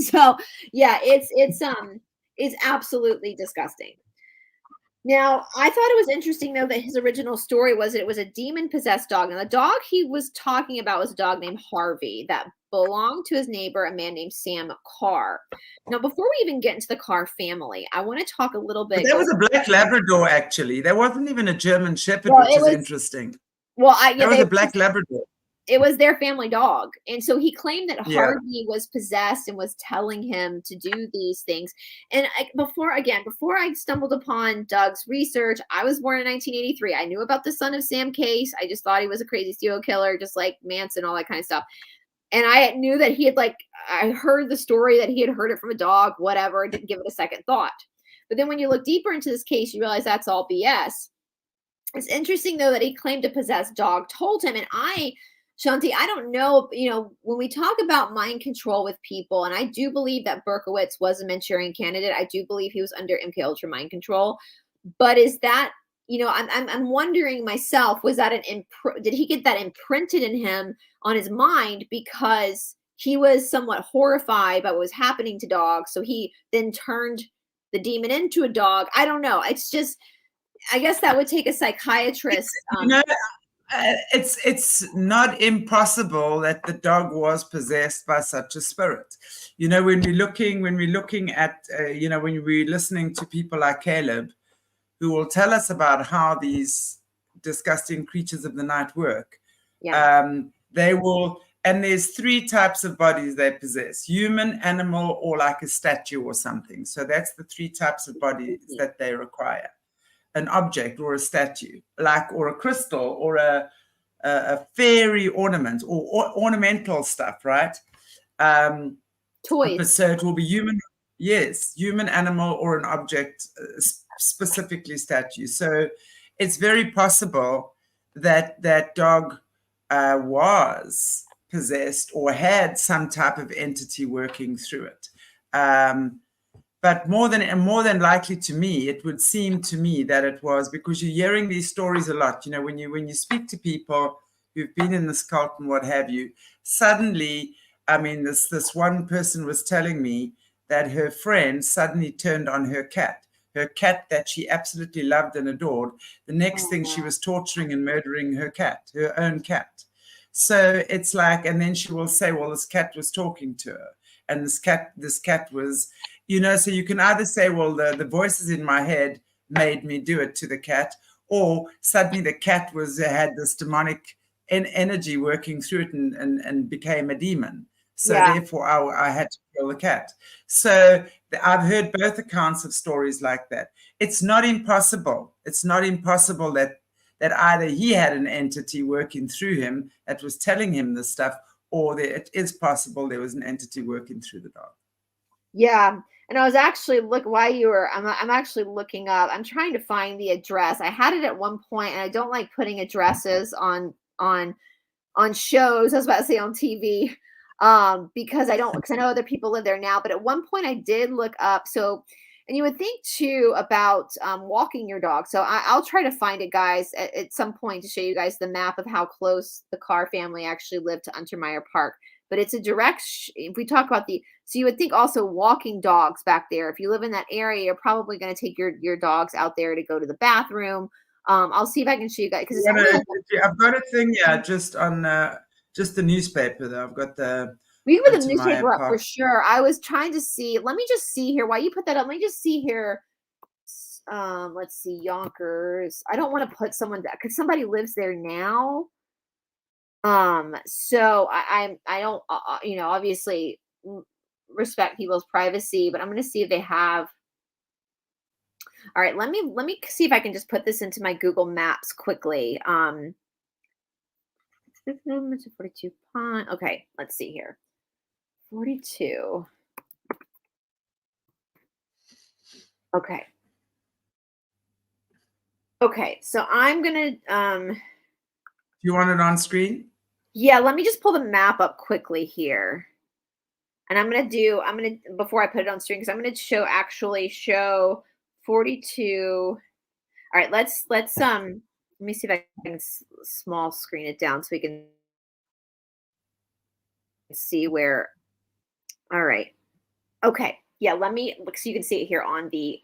So yeah, it's absolutely disgusting. Now, I thought it was interesting though that his original story was that it was a demon possessed dog. And the dog he was talking about was a dog named Harvey that belonged to his neighbor, a man named Sam Carr. Now, before we even get into the Carr family, I want to talk a little bit. But that was a black Labrador, actually. There wasn't even a German Shepherd, which is interesting. Well, that was a black Labrador. It was their family dog. And so he claimed that Harvey was possessed and was telling him to do these things. And before I stumbled upon Doug's research, I was born in 1983. I knew about the son of Sam case. I just thought he was a crazy serial killer, just like Manson, all that kind of stuff. And I knew that he had I heard the story that he had heard it from a dog, whatever, didn't give it a second thought. But then when you look deeper into this case, you realize that's all BS. It's interesting, though, that he claimed a possessed dog told him, and Shanti, I don't know, when we talk about mind control with people, and I do believe that Berkowitz was a Manchurian candidate. I do believe he was under MK Ultra mind control. But is that, I'm wondering myself, was that did he get that imprinted in him on his mind because he was somewhat horrified by what was happening to dogs? So he then turned the demon into a dog. I don't know. It's just, I guess that would take a psychiatrist. It's not impossible that the dog was possessed by such a spirit. When we're looking at, when we're listening to people like Caleb, who will tell us about how these disgusting creatures of the night work. They will, and there's 3 types of bodies they possess: human, animal, or like a statue or something. So that's the 3 types of bodies that they require. An object or a statue, or a crystal or a fairy ornament or ornamental stuff, right? Toys. So it will be human, human, animal, or an object, specifically statue. So it's very possible that that dog was possessed or had some type of entity working through it. But more than likely, to me, it would seem to me that it was, because you're hearing these stories a lot. When you speak to people who've been in this cult and what have you, suddenly, I mean, this one person was telling me that her friend suddenly turned on her cat that she absolutely loved and adored. The next thing, she was torturing and murdering her own cat. So it's like, and then she will say, well, this cat was talking to her, and this cat was, so you can either say, well, the voices in my head made me do it to the cat, or suddenly the cat had this demonic energy working through it and became a demon. So therefore I had to kill the cat. So I've heard both accounts of stories like that. It's not impossible. It's not impossible that either he had an entity working through him that was telling him this stuff, or it is possible there was an entity working through the dog. Yeah. And I was actually I'm actually looking up. I'm trying to find the address. I had it at one point, and I don't like putting addresses on shows. I was about to say on TV, because I know other people live there now. But at one point I did look up. So, and you would think too about walking your dog. So I'll try to find it, guys, at some point to show you guys the map of how close the Carr family actually lived to Untermeyer Park. but it's a direct, if we talk about so you would think also walking dogs back there. If you live in that area, you're probably going to take your dogs out there to go to the bathroom. I'll see if I can show you guys, because I've got a thing, just on just the newspaper though. I've got the we can put the Untermaier newspaper up for Park. sure. I was trying to see. Let me just see here. While you put that up, let me just see here. Let's see, Yonkers. I don't want to put someone that, because somebody lives there now. So I don't, obviously respect people's privacy, but I'm going to see if they have. All right, let me see if I can just put this into my Google Maps quickly. 42 Pond. Okay, let's see here. 42. Okay. Okay, so I'm gonna Do you want it on screen? yeah, let me just pull the map up quickly here. And I'm gonna before I put it on screen, because I'm gonna show 42. All right, let me see if I can small screen it down so we can see where. All right. Okay. Yeah, let me look so you can see it here on the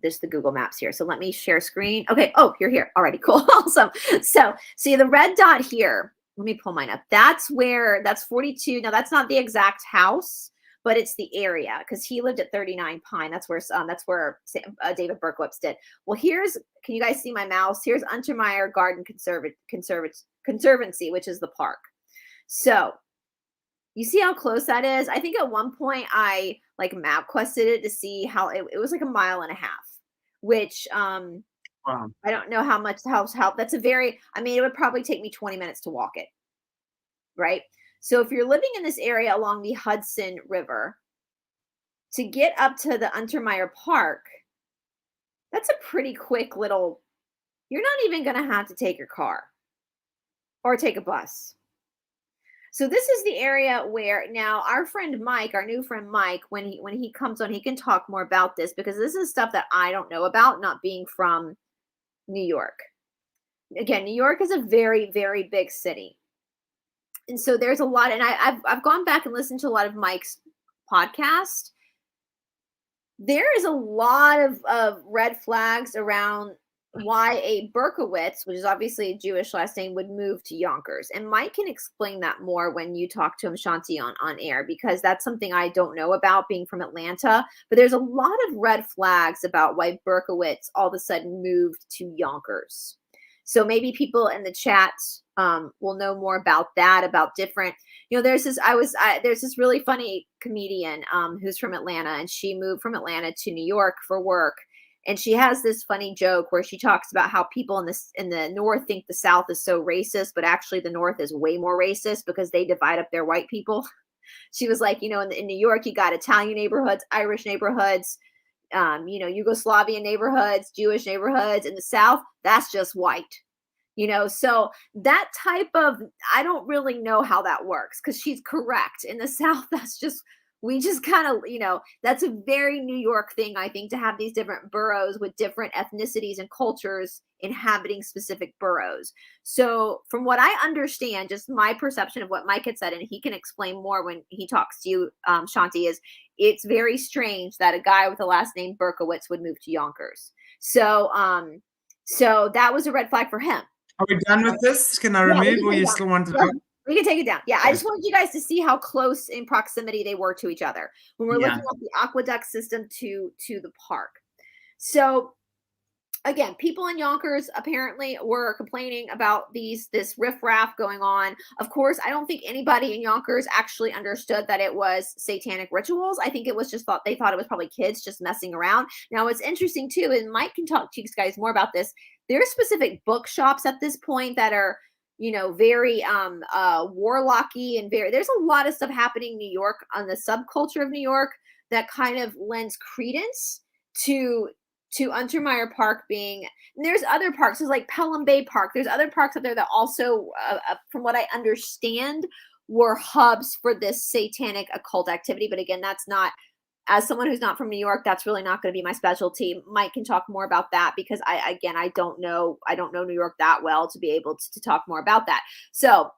the Google Maps here. So let me share screen. Okay. Oh, you're here. Alrighty, cool. Awesome. So see the red dot here. Let me pull mine up. That's 42. Now that's not the exact house, but it's the area, because he lived at 39 Pine. That's where David Berkowitz did. Well, can you guys see my mouse? Here's Untermaier Garden Conservancy, which is the park. So you see how close that is? I think at one point I map quested it to see how it was like a mile and a half, which wow. I don't know how much helps. That's it would probably take me 20 minutes to walk it. Right. So if you're living in this area along the Hudson River, to get up to the Untermaier Park, that's a pretty quick little, you're not even going to have to take your car or take a bus. So this is the area where now our friend Mike, our new friend Mike, when he comes on, he can talk more about this, because this is stuff that I don't know about, not being from New York. Again, New York is a very, very big city. And so there's a lot, and I've gone back and listened to a lot of Mike's podcast. There is a lot of red flags around why a Berkowitz, which is obviously a Jewish last name, would move to Yonkers. And Mike can explain that more when you talk to him, Shanti, on air, because that's something I don't know about, being from Atlanta. But there's a lot of red flags about why Berkowitz all of a sudden moved to Yonkers. So maybe people in the chat will know more about that, about different, there's this really funny comedian who's from Atlanta, and she moved from Atlanta to New York for work. And she has this funny joke where she talks about how people in the North think the South is so racist, but actually the North is way more racist because they divide up their white people. She was like, in New York, you got Italian neighborhoods, Irish neighborhoods, Yugoslavian neighborhoods, Jewish neighborhoods. In the South, that's just white. So that type of, I don't really know how that works, because she's correct. In the South, we just kind of, that's a very New York thing, I think, to have these different boroughs with different ethnicities and cultures inhabiting specific boroughs. So from what I understand, just my perception of what Mike had said, and he can explain more when he talks to you, Shanti, is it's very strange that a guy with the last name Berkowitz would move to Yonkers. So that was a red flag for him. Are we done with this? Can I remove, or you still want to go? We can take it down. Yeah, I just wanted you guys to see how close in proximity they were to each other when we're looking at the aqueduct system to the park. So again, people in Yonkers apparently were complaining about this riffraff going on. Of course, I don't think anybody in Yonkers actually understood that it was satanic rituals. I think it was just they thought it was probably kids just messing around. Now, what's interesting too, and Mike can talk to you guys more about this, there's specific bookshops at this point that are, very warlocky, and there's a lot of stuff happening in New York, on the subculture of New York, that kind of lends credence to Untermaier Park being, and there's other parks, there's like Pelham Bay Park, there's other parks out there that also, from what I understand, were hubs for this satanic occult activity. But again, that's not, as someone who's not from New York, that's really not going to be my specialty. Mike can talk more about that, because I don't know New York that well to be able to talk more about that. So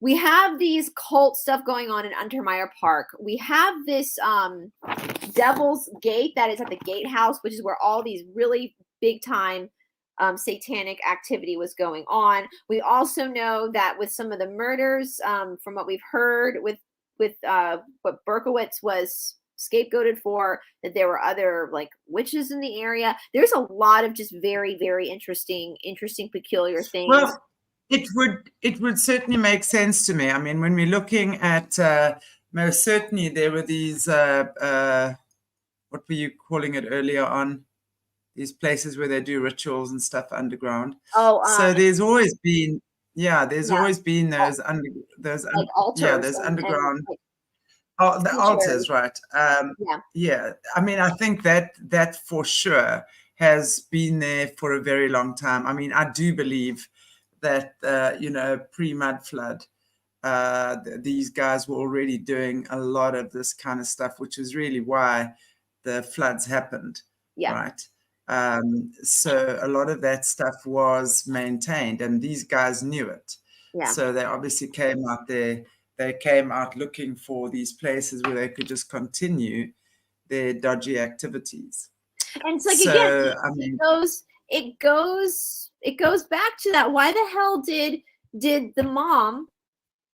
we have these cult stuff going on in Untermeyer Park. We have this Devil's Gate that is at the gatehouse, which is where all these really big time satanic activity was going on. We also know that with some of the murders, from what we've heard with what Berkowitz was scapegoated for, that there were other like witches in the area. There's a lot of just very, very interesting, peculiar things. Well, it would certainly make sense to me. I mean, when we're looking at most certainly there were these what were you calling it earlier on? These places where they do rituals and stuff underground. Oh, so there's always been always been those like altars, those underground. And the altars, right? Yeah. I mean, I think that for sure has been there for a very long time. I mean, I do believe that pre-mud flood, these guys were already doing a lot of this kind of stuff, which is really why the floods happened. Yeah. Right. So a lot of that stuff was maintained, and these guys knew it. Yeah. So they obviously came out there. They came out looking for these places where they could just continue their dodgy activities. And it's like, again, I mean, it goes back to that. Why the hell did the mom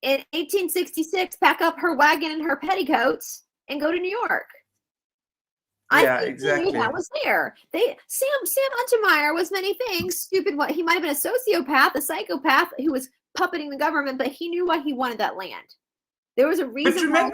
in 1866 pack up her wagon and her petticoats and go to New York? Yeah, exactly. That was there. Sam Untermeyer was many things. Stupid. What he might have been a sociopath, a psychopath who was puppeting the government, but he knew why he wanted that land. There was a reason. But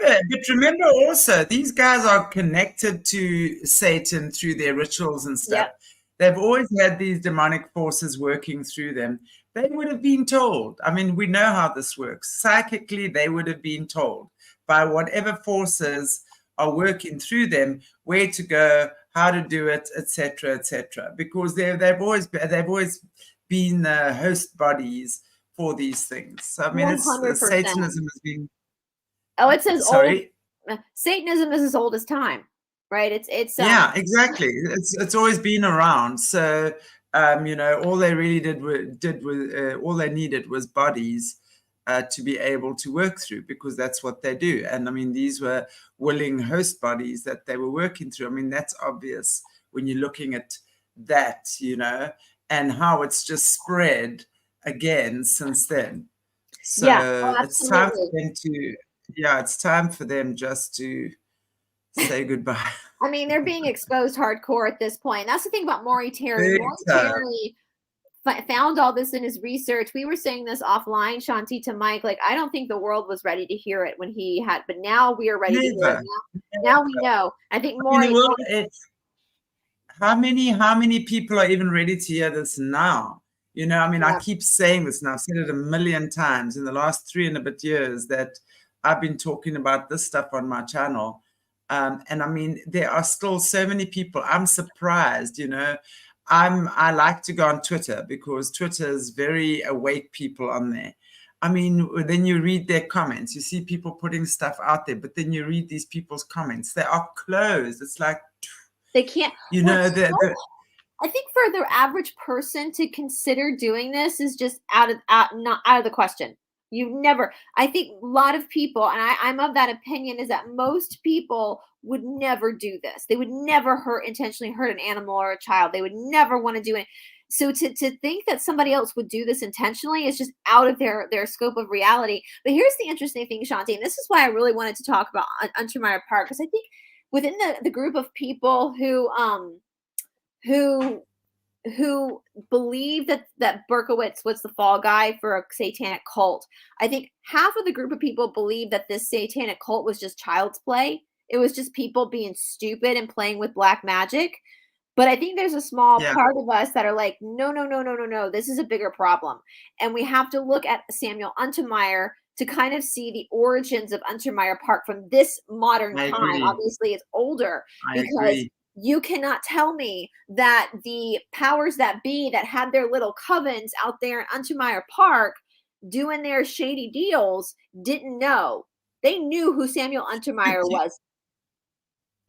remember also, these guys are connected to Satan through their rituals and stuff. Yep. They've always had these demonic forces working through them. They would have been told. I mean, we know how this works. Psychically, they would have been told by whatever forces are working through them where to go, how to do it, etc., because they've always been host bodies for these things. So I mean, Satanism has been. Oh, it says sorry. Satanism is as old as time, right? It's yeah, exactly. It's always been around. So all they really all they needed was bodies to be able to work through, because that's what they do. And I mean, these were willing host bodies that they were working through. I mean, that's obvious when you're looking at that, and how it's just spread again since then. So it's time for them to. Yeah, it's time for them just to say goodbye. I mean, they're being exposed hardcore at this point. That's the thing about Morné Terry. Morné Terry found all this in his research. We were saying this offline, Shanti, to Mike. Like, I don't think the world was ready to hear it when he had, but now we are ready to hear it. Now we know. I think Morné. How many people are even ready to hear this now? I mean, I keep saying this now. I've said it a million times in the last 3 and a bit years that I've been talking about this stuff on my channel. And I mean, there are still so many people. I'm surprised, I like to go on Twitter because Twitter is very awake people on there. I mean, then you read their comments, you see people putting stuff out there, but then you read these people's comments. They are closed. It's like, they can't, I think for the average person to consider doing this is just not out of the question. I think a lot of people, and I'm of that opinion, is that most people would never do this. They would never intentionally hurt an animal or a child. They would never want to do it. So to think that somebody else would do this intentionally is just out of their scope of reality. But here's the interesting thing, Shanti, and this is why I really wanted to talk about Untermeyer Park, because I think within the group of people who believe that Berkowitz was the fall guy for a satanic cult, I think half of the group of people believe that this satanic cult was just child's play. It was just people being stupid and playing with black magic. But I think there's a small part of us that are like, no, this is a bigger problem. And we have to look at Samuel Untermeyer to kind of see the origins of Untermeyer Park from this modern time. Obviously, it's older. Because you cannot tell me that the powers that be that had their little covens out there in Untermeyer Park doing their shady deals didn't know. They knew who Samuel Untermeyer was.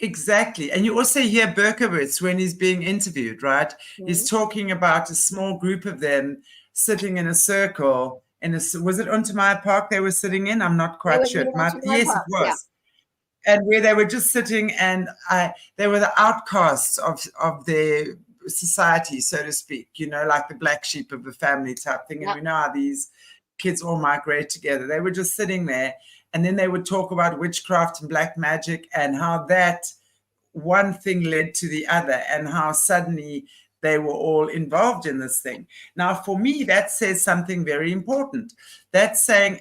Exactly. And you also hear Berkowitz when he's being interviewed, right? Mm-hmm. He's talking about a small group of them sitting in a circle And was it Untermeyer Park they were sitting in? I'm not quite sure. Yes, it was. Yeah. And where they were just sitting, and they were the outcasts of their society, so to speak, you know, like the black sheep of the family type thing. And we know how these kids all migrate together. They were just sitting there, and then they would talk about witchcraft and black magic and how that one thing led to the other and how suddenly they were all involved in this thing. Now, for me, that says something very important. That's saying,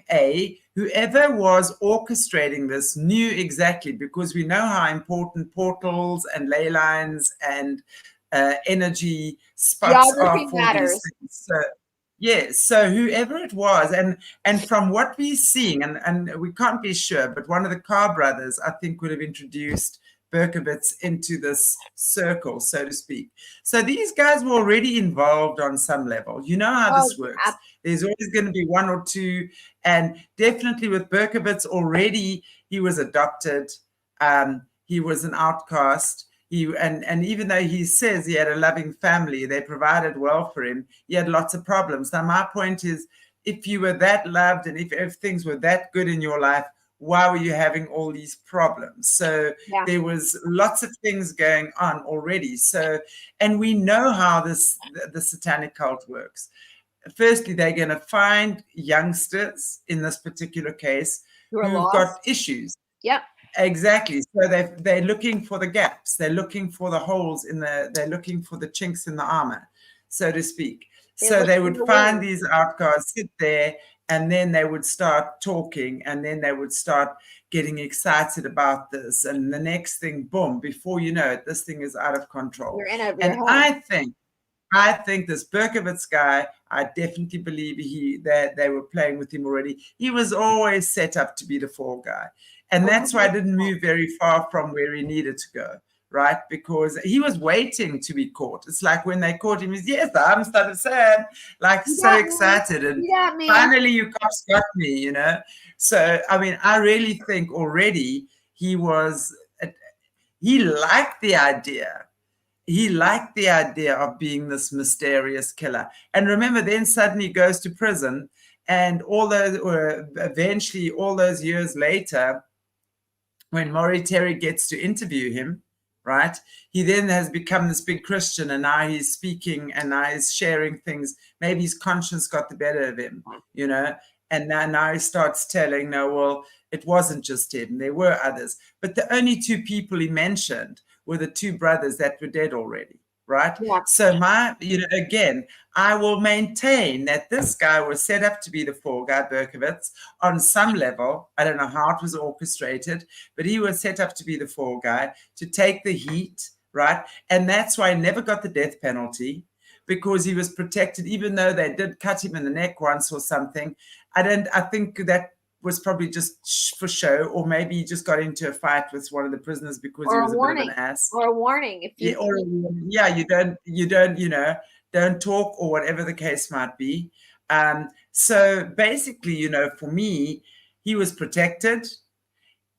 whoever was orchestrating this knew exactly, because we know how important portals and ley lines and energy spots are for these things. So, yes, so whoever it was, and from what we're seeing, and we can't be sure, but one of the Carr brothers, I think, would have introduced Berkowitz into this circle, so to speak. So these guys were already involved on some level. You know how this works. There's always going to be one or two, and definitely with Berkowitz already, he was adopted. He was an outcast. And even though he says he had a loving family, they provided well for him, he had lots of problems. Now, my point is, if you were that loved and if things were that good in your life, why were you having all these problems? So there was lots of things going on already. So, and we know how the satanic cult works. Firstly, they're going to find youngsters in this particular case who've got issues. Yep. Exactly. So they're looking for the gaps. They're looking for the holes they're looking for the chinks in the armor, so to speak. So they would find these outcasts, sit there, and then they would start talking, and then they would start getting excited about this. And the next thing, boom, before you know it, this thing is out of control. You're in over and your head. I think this Berkowitz guy, I definitely believe that they were playing with him already. He was always set up to be the fall guy. And that's why I didn't move very far from where he needed to go, right? Because he was waiting to be caught. It's like when they caught him, he's, yes, I'm started saying, like, so excited. And finally, you cops got me, you know? So, I mean, I really think already he liked the idea. He liked the idea of being this mysterious killer. And remember, then suddenly he goes to prison, and eventually all those years later, when Maury Terry gets to interview him, right, he then has become this big Christian, and now he's speaking and now he's sharing things. Maybe his conscience got the better of him, you know, and now he starts telling, no, well, it wasn't just him. There were others. But the only two people he mentioned were the two brothers that were dead already, right? Yeah. So again, I will maintain that this guy was set up to be the fall guy, Berkowitz, on some level. I don't know how it was orchestrated, but he was set up to be the fall guy, to take the heat, right? And that's why he never got the death penalty, because he was protected, even though they did cut him in the neck once or something. I think that was probably just for show, or maybe he just got into a fight with one of the prisoners because he was a bit of an ass. Or a warning. If you you don't talk, or whatever the case might be. So basically, for me, he was protected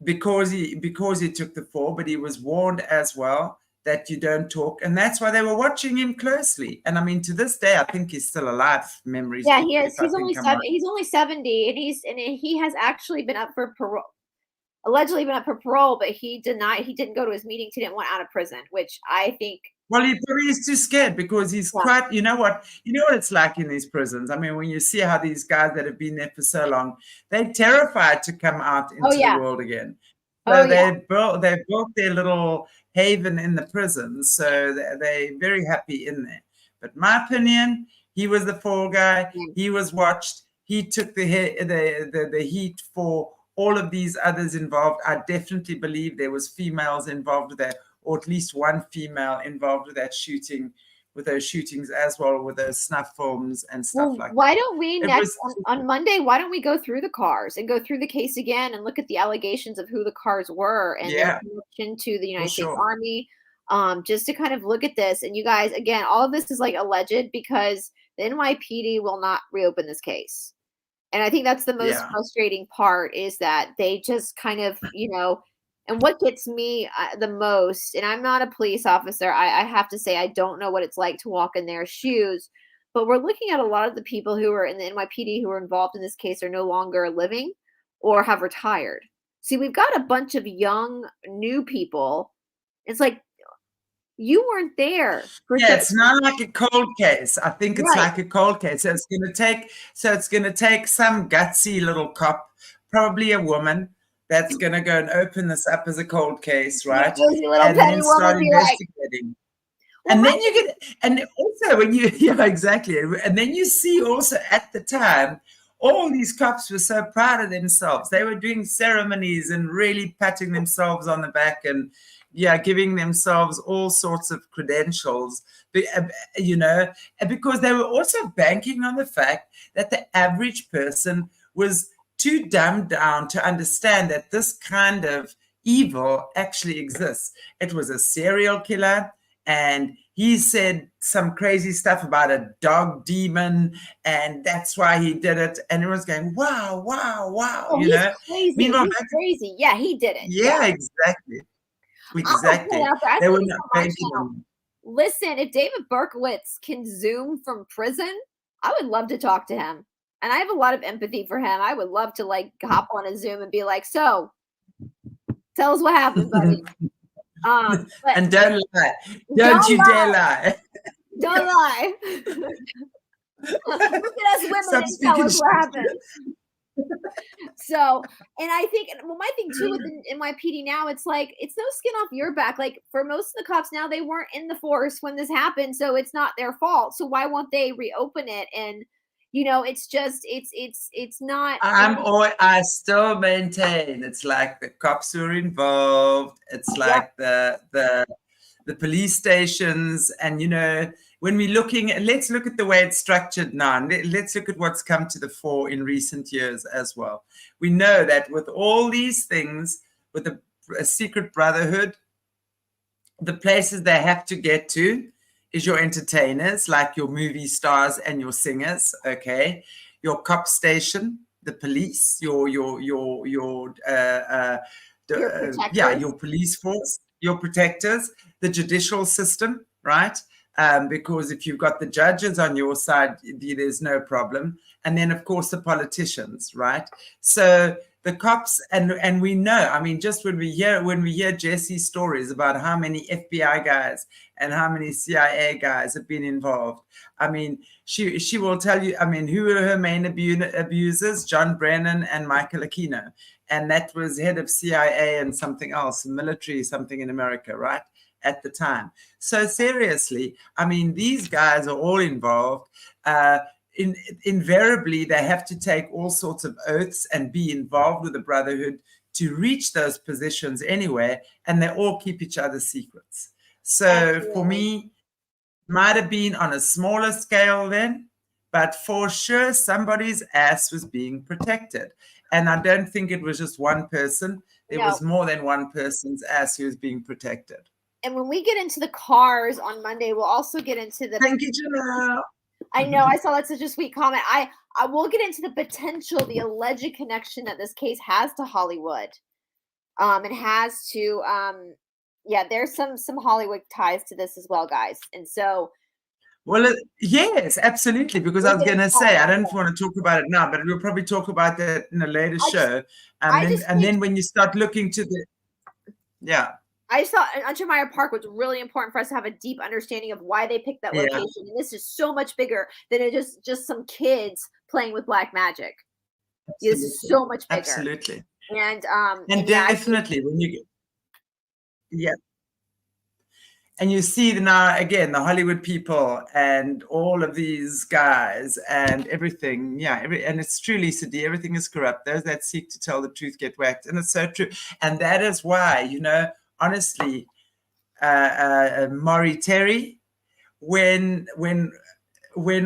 because he took the fall, but he was warned as well that you don't talk, and that's why they were watching him closely. And I mean, to this day, I think he's still alive. Memories. Yeah, he is. He's only 70, and he has actually been up for parole. Allegedly been up for parole, but he denied. He didn't go to his meetings. He didn't want out of prison, which I think. Well, he probably is too scared, because he's quite. You know what it's like in these prisons. I mean, when you see how these guys that have been there for so long, they're terrified to come out into the world again. So they've built their little haven in the prison, so they're very happy in there. But my opinion, he was the fall guy. He was watched. He took the heat for all of these others involved. I definitely believe there was females involved with that, or at least one female involved with that shooting, with those shootings as well, with those snuff films and stuff like that. Why don't we on Monday, why don't we go through the cars and go through the case again and look at the allegations of who the cars were, and look into the United States Army, just to kind of look at this. And you guys, again, all of this is like alleged, because the NYPD will not reopen this case. And I think that's the most frustrating part, is that they just kind of, and what gets me the most, and I'm not a police officer, I have to say, I don't know what it's like to walk in their shoes, but we're looking at a lot of the people who are in the NYPD who are involved in this case are no longer living or have retired. See, we've got a bunch of young, new people. It's like, you weren't there for Yeah, it's not like a cold case. I think it's right. like a cold case. So it's going to take some gutsy little cop, probably a woman, that's going to go and open this up as a cold case, right? Nosy little And petty then woman start be like, investigating. well, And then you get, and also when you, yeah, exactly. And then you see also at the time, all these cops were so proud of themselves. They were doing ceremonies and really patting themselves on the back and, yeah, giving themselves all sorts of credentials, you know, because they were also banking on the fact that the average person was too dumbed down to understand that this kind of evil actually exists. It was a serial killer, and he said some crazy stuff about a dog demon, and that's why he did it. And everyone's going, wow, wow, wow, oh, you he's know? crazy. Meanwhile, He's crazy. Yeah, he did it. yeah, exactly. I'm gonna put it Exactly. out there. I They said were this not on my banking channel. on. Listen, if David Berkowitz can Zoom from prison, I would love to talk to him. And I have a lot of empathy for him. I would love to like hop on a Zoom and be like, so tell us what happened, buddy. But And don't lie. don't You dare lie. lie. Don't lie. Look at us women Stop and tell speaking us what shit. happened. So, and I think, well, my thing too with the NYPD now, it's like, it's no skin off your back. Like for most of the cops now, they weren't in the force when this happened, so it's not their fault. So why won't they reopen it? And you know, it's just, it's not. I still maintain it's like the cops who are involved. It's like the police stations, and you know, when we're looking, let's look at the way it's structured now. Let's look at what's come to the fore in recent years as well. We know that with all these things, with a secret brotherhood, the places they have to get to is your entertainers, like your movie stars and your singers, okay? Your cop station, the police, your police force, your protectors, the judicial system, right? Because if you've got the judges on your side, there's no problem. And then, of course, the politicians, right? So the cops, and we know, I mean, just when we hear Jesse's stories about how many FBI guys and how many CIA guys have been involved, I mean, she will tell you, I mean, who are her main abusers? John Brennan and Michael Aquino. And that was head of CIA and something else, military something in America, right? At the time. So seriously, I mean, these guys are all involved. Invariably, they have to take all sorts of oaths and be involved with the brotherhood to reach those positions anyway, and they all keep each other's secrets. So absolutely. For me, might have been on a smaller scale then, but for sure somebody's ass was being protected. And I don't think it was just one person. There was more than one person's ass who was being protected. And when we get into the cars on Monday, we'll also get into the. Thank you, Janelle. I know, I saw that's such a sweet comment. I will get into the potential, the alleged connection that this case has to Hollywood. It has to, there's some Hollywood ties to this as well, guys. And so. Well, yes, absolutely. Because I was going to say, I don't want to talk about it now, but we'll probably talk about that in a later show. And then when you start looking to the, I just thought Untermeyer Park was really important for us to have a deep understanding of why they picked that location. And this is so much bigger than it just some kids playing with black magic. This is so much bigger. Absolutely. And definitely when you get, and you see now again the Hollywood people and all of these guys and everything, and it's true, Lisa D, everything is corrupt. Those that seek to tell the truth get whacked, and it's so true. And that is why, you know, honestly, Maury Terry, when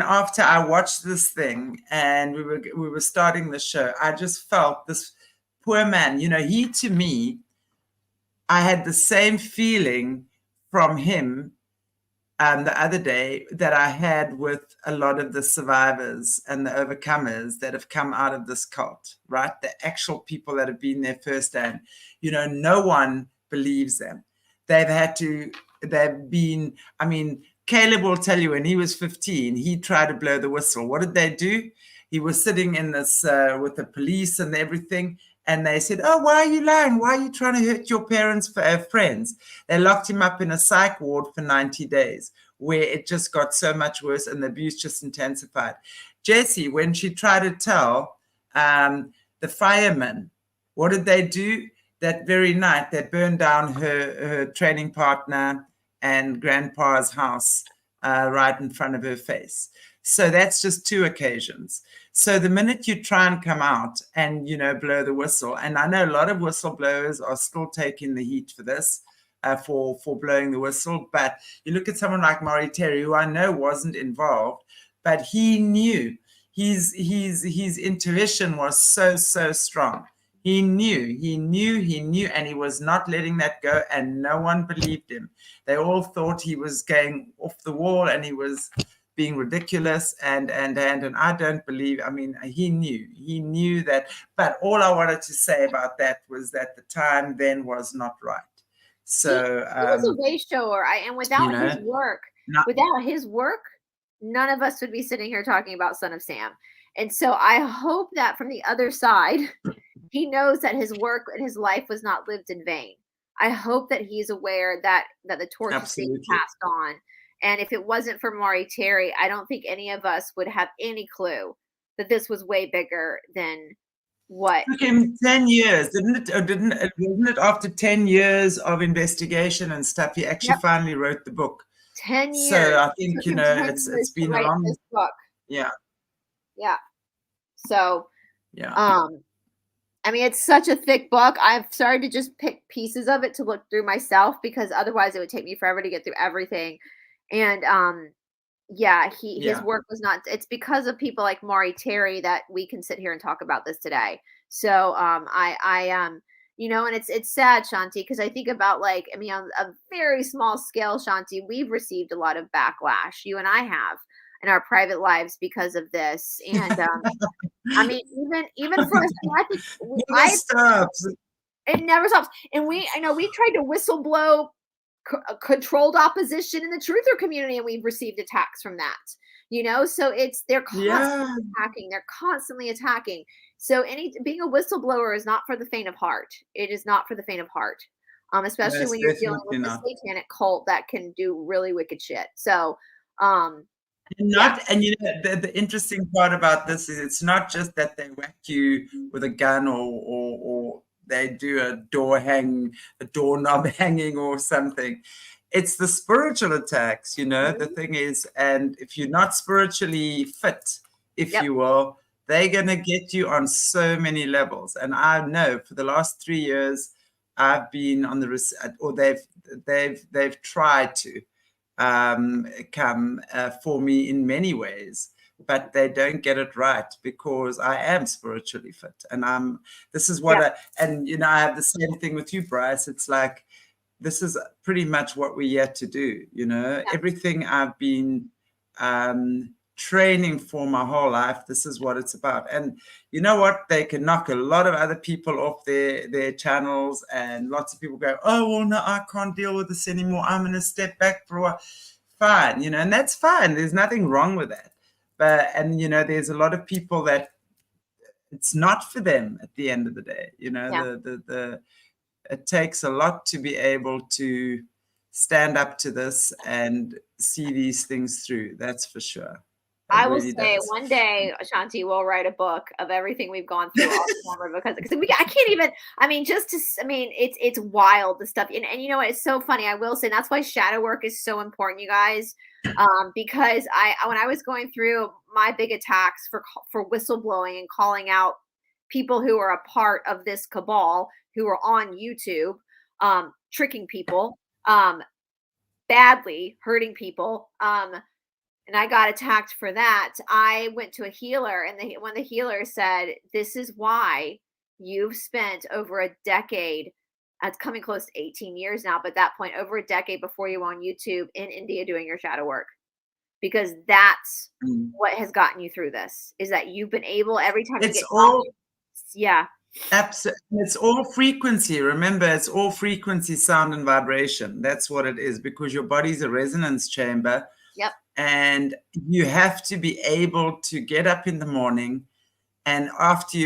after I watched this thing and we were starting the show, I just felt this poor man, you know, he, to me, I had the same feeling from him the other day that I had with a lot of the survivors and the overcomers that have come out of this cult, right? The actual people that have been there firsthand. You know, no one believes them. They've been, I mean, Caleb will tell you when he was 15, he tried to blow the whistle. What did they do? He was sitting in this with the police and everything. And they said, oh, why are you lying? Why are you trying to hurt your parents' friends? They locked him up in a psych ward for 90 days, where it just got so much worse and the abuse just intensified. Jessie, when she tried to tell the firemen, what did they do? That very night, they burned down her training partner and grandpa's house right in front of her face. So that's just 2 occasions. So the minute you try and come out and, you know, blow the whistle, and I know a lot of whistleblowers are still taking the heat for this, for blowing the whistle, but you look at someone like Maury Terry, who I know wasn't involved, but he knew. His intuition was so strong. He knew, and he was not letting that go, and no one believed him. They all thought he was going off the wall and he was being ridiculous, and I don't believe. I mean, he knew that. But all I wanted to say about that was that the time then was not right. So he was a way shower, and without his work, none of us would be sitting here talking about Son of Sam. And so I hope that from the other side, he knows that his work and his life was not lived in vain. I hope that he's aware that the torch is being passed on. And if it wasn't for Maury Terry, I don't think any of us would have any clue that this was way bigger than what. It took him 10 years, didn't it? Wasn't it after 10 years of investigation and stuff, he actually finally wrote the book? 10 years. So I think, you know, it's been a long book. Yeah. Yeah. So, yeah. I mean, it's such a thick book. I've started to just pick pieces of it to look through myself, because otherwise it would take me forever to get through everything. And his work was not. It's because of people like Maury Terry that we can sit here and talk about this today. So you know, and it's sad, Shanti, because I think about, like, I mean, on a very small scale, Shanti, we've received a lot of backlash. You and I have in our private lives because of this. And I mean, even for us, it never stops. And I know we tried to whistleblow controlled opposition in the truther community, and we've received attacks from that. You know, so they're constantly attacking. They're constantly attacking. So being a whistleblower is not for the faint of heart. It is not for the faint of heart, especially when you're dealing with a satanic cult that can do really wicked shit. So, and you know, the interesting part about this is it's not just that they whack you with a gun or they do a doorknob hanging or something. It's the spiritual attacks, you know. The thing is, and if you're not spiritually fit, if you will, they're going to get you on so many levels. And I know for the last 3 years, I've been on they've tried to come for me in many ways, but they don't get it right, because I am spiritually fit. And this is what and you know, I have the same thing with you, Brice. It's like, this is pretty much what we're here to do, you know. Everything I've been training for my whole life, this is what it's about. And you know what? They can knock a lot of other people off their channels, and lots of people go, oh, well, no, I can't deal with this anymore. I'm going to step back for a while. Fine, you know, and that's fine. There's nothing wrong with that. And, you know, there's a lot of people that it's not for them at the end of the day. You know, it takes a lot to be able to stand up to this and see these things through. That's for sure. I will say one day, Shanti, will write a book of everything we've gone through all summer, because I can't even, I mean, it's wild, the stuff. And you know what? It's so funny. I will say that's why shadow work is so important, you guys. Because when I was going through my big attacks for whistleblowing and calling out people who are a part of this cabal, who are on YouTube, tricking people, badly hurting people, and I got attacked for that, I went to a healer, and when the healer said, this is why you've spent over a decade, it's coming close to 18 years now, but at that point, over a decade before you were on YouTube in India doing your shadow work. Because that's what has gotten you through this, is that you've been able, every time you get absolutely. It's all frequency. Remember, it's all frequency, sound, and vibration. That's what it is, because your body's a resonance chamber. And you have to be able to get up in the morning, and after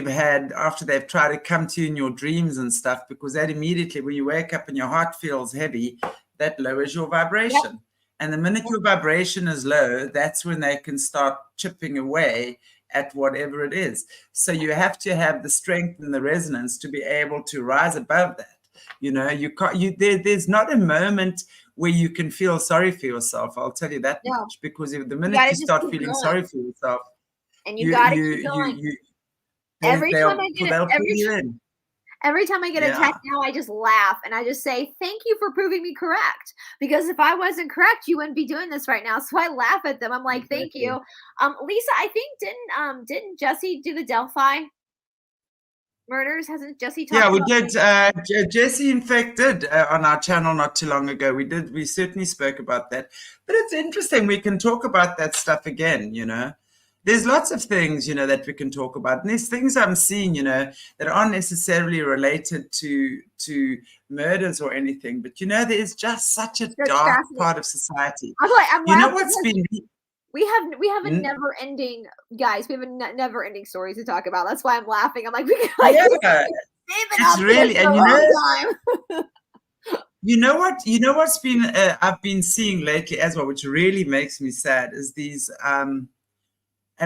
they've tried to come to you in your dreams and stuff, because that immediately, when you wake up and your heart feels heavy, that lowers your vibration. Yep. And the minute your vibration is low, that's when they can start chipping away at whatever it is. So you have to have the strength and the resonance to be able to rise above that. You know, you can't. There's not a moment where you can feel sorry for yourself. I'll tell you that much, because the minute you start feeling sorry for yourself, and you got to keep going. Every time I get a text now, I just laugh and I just say, thank you for proving me correct. Because if I wasn't correct, you wouldn't be doing this right now. So I laugh at them. I'm like, thank you. Lisa, I think didn't Jesse do the Delphi murders? Hasn't Jesse talked about we did. Jesse, in fact, did on our channel not too long ago. We certainly spoke about that. But it's interesting. We can talk about that stuff again, you know. There's lots of things, you know, that we can talk about. And there's things I'm seeing, you know, that aren't necessarily related to murders or anything. But, you know, there's just such a dark part of society. You know what's been... We have a never-ending, guys, we have a never-ending stories to talk about. That's why I'm laughing. I'm like, it's really, and you know what's been, I've been seeing lately as well, which really makes me sad, is these...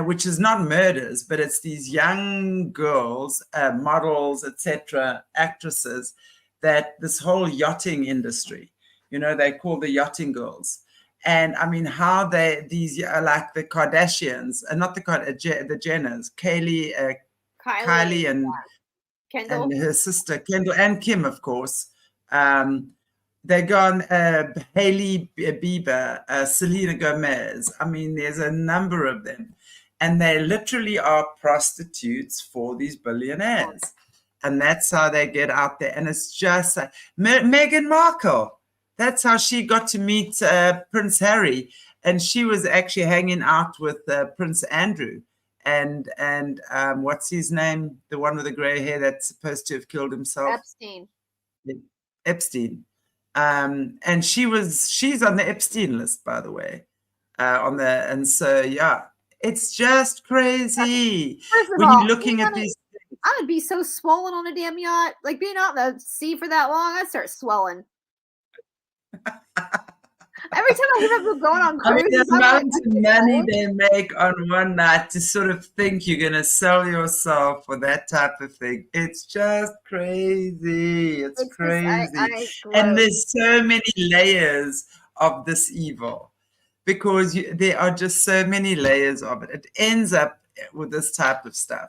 which is not murders, but it's these young girls, models, etc., actresses, that this whole yachting industry, you know, they call the yachting girls. And I mean, how these are like the Kardashians, not the Jenners, Kylie and Kendall, and her sister Kendall, and Kim, of course. They gone Hailey Bieber, Selena Gomez. I mean, there's a number of them. And they literally are prostitutes for these billionaires. And that's how they get out there. And it's just Meghan Markle. That's how she got to meet Prince Harry. And she was actually hanging out with Prince Andrew. And what's his name? The one with the gray hair that's supposed to have killed himself? Epstein. And she's on the Epstein list, by the way. And so, yeah. It's just crazy. When you're looking at these things. I would be so swollen on a damn yacht. Like being out in the sea for that long, I'd start swelling. Every time I remember going on cruises, the amount of money they make on one night to sort of think you're going to sell yourself for that type of thing. It's just crazy. It's crazy. And there's so many layers of this evil. Because there are just so many layers of it. It ends up with this type of stuff.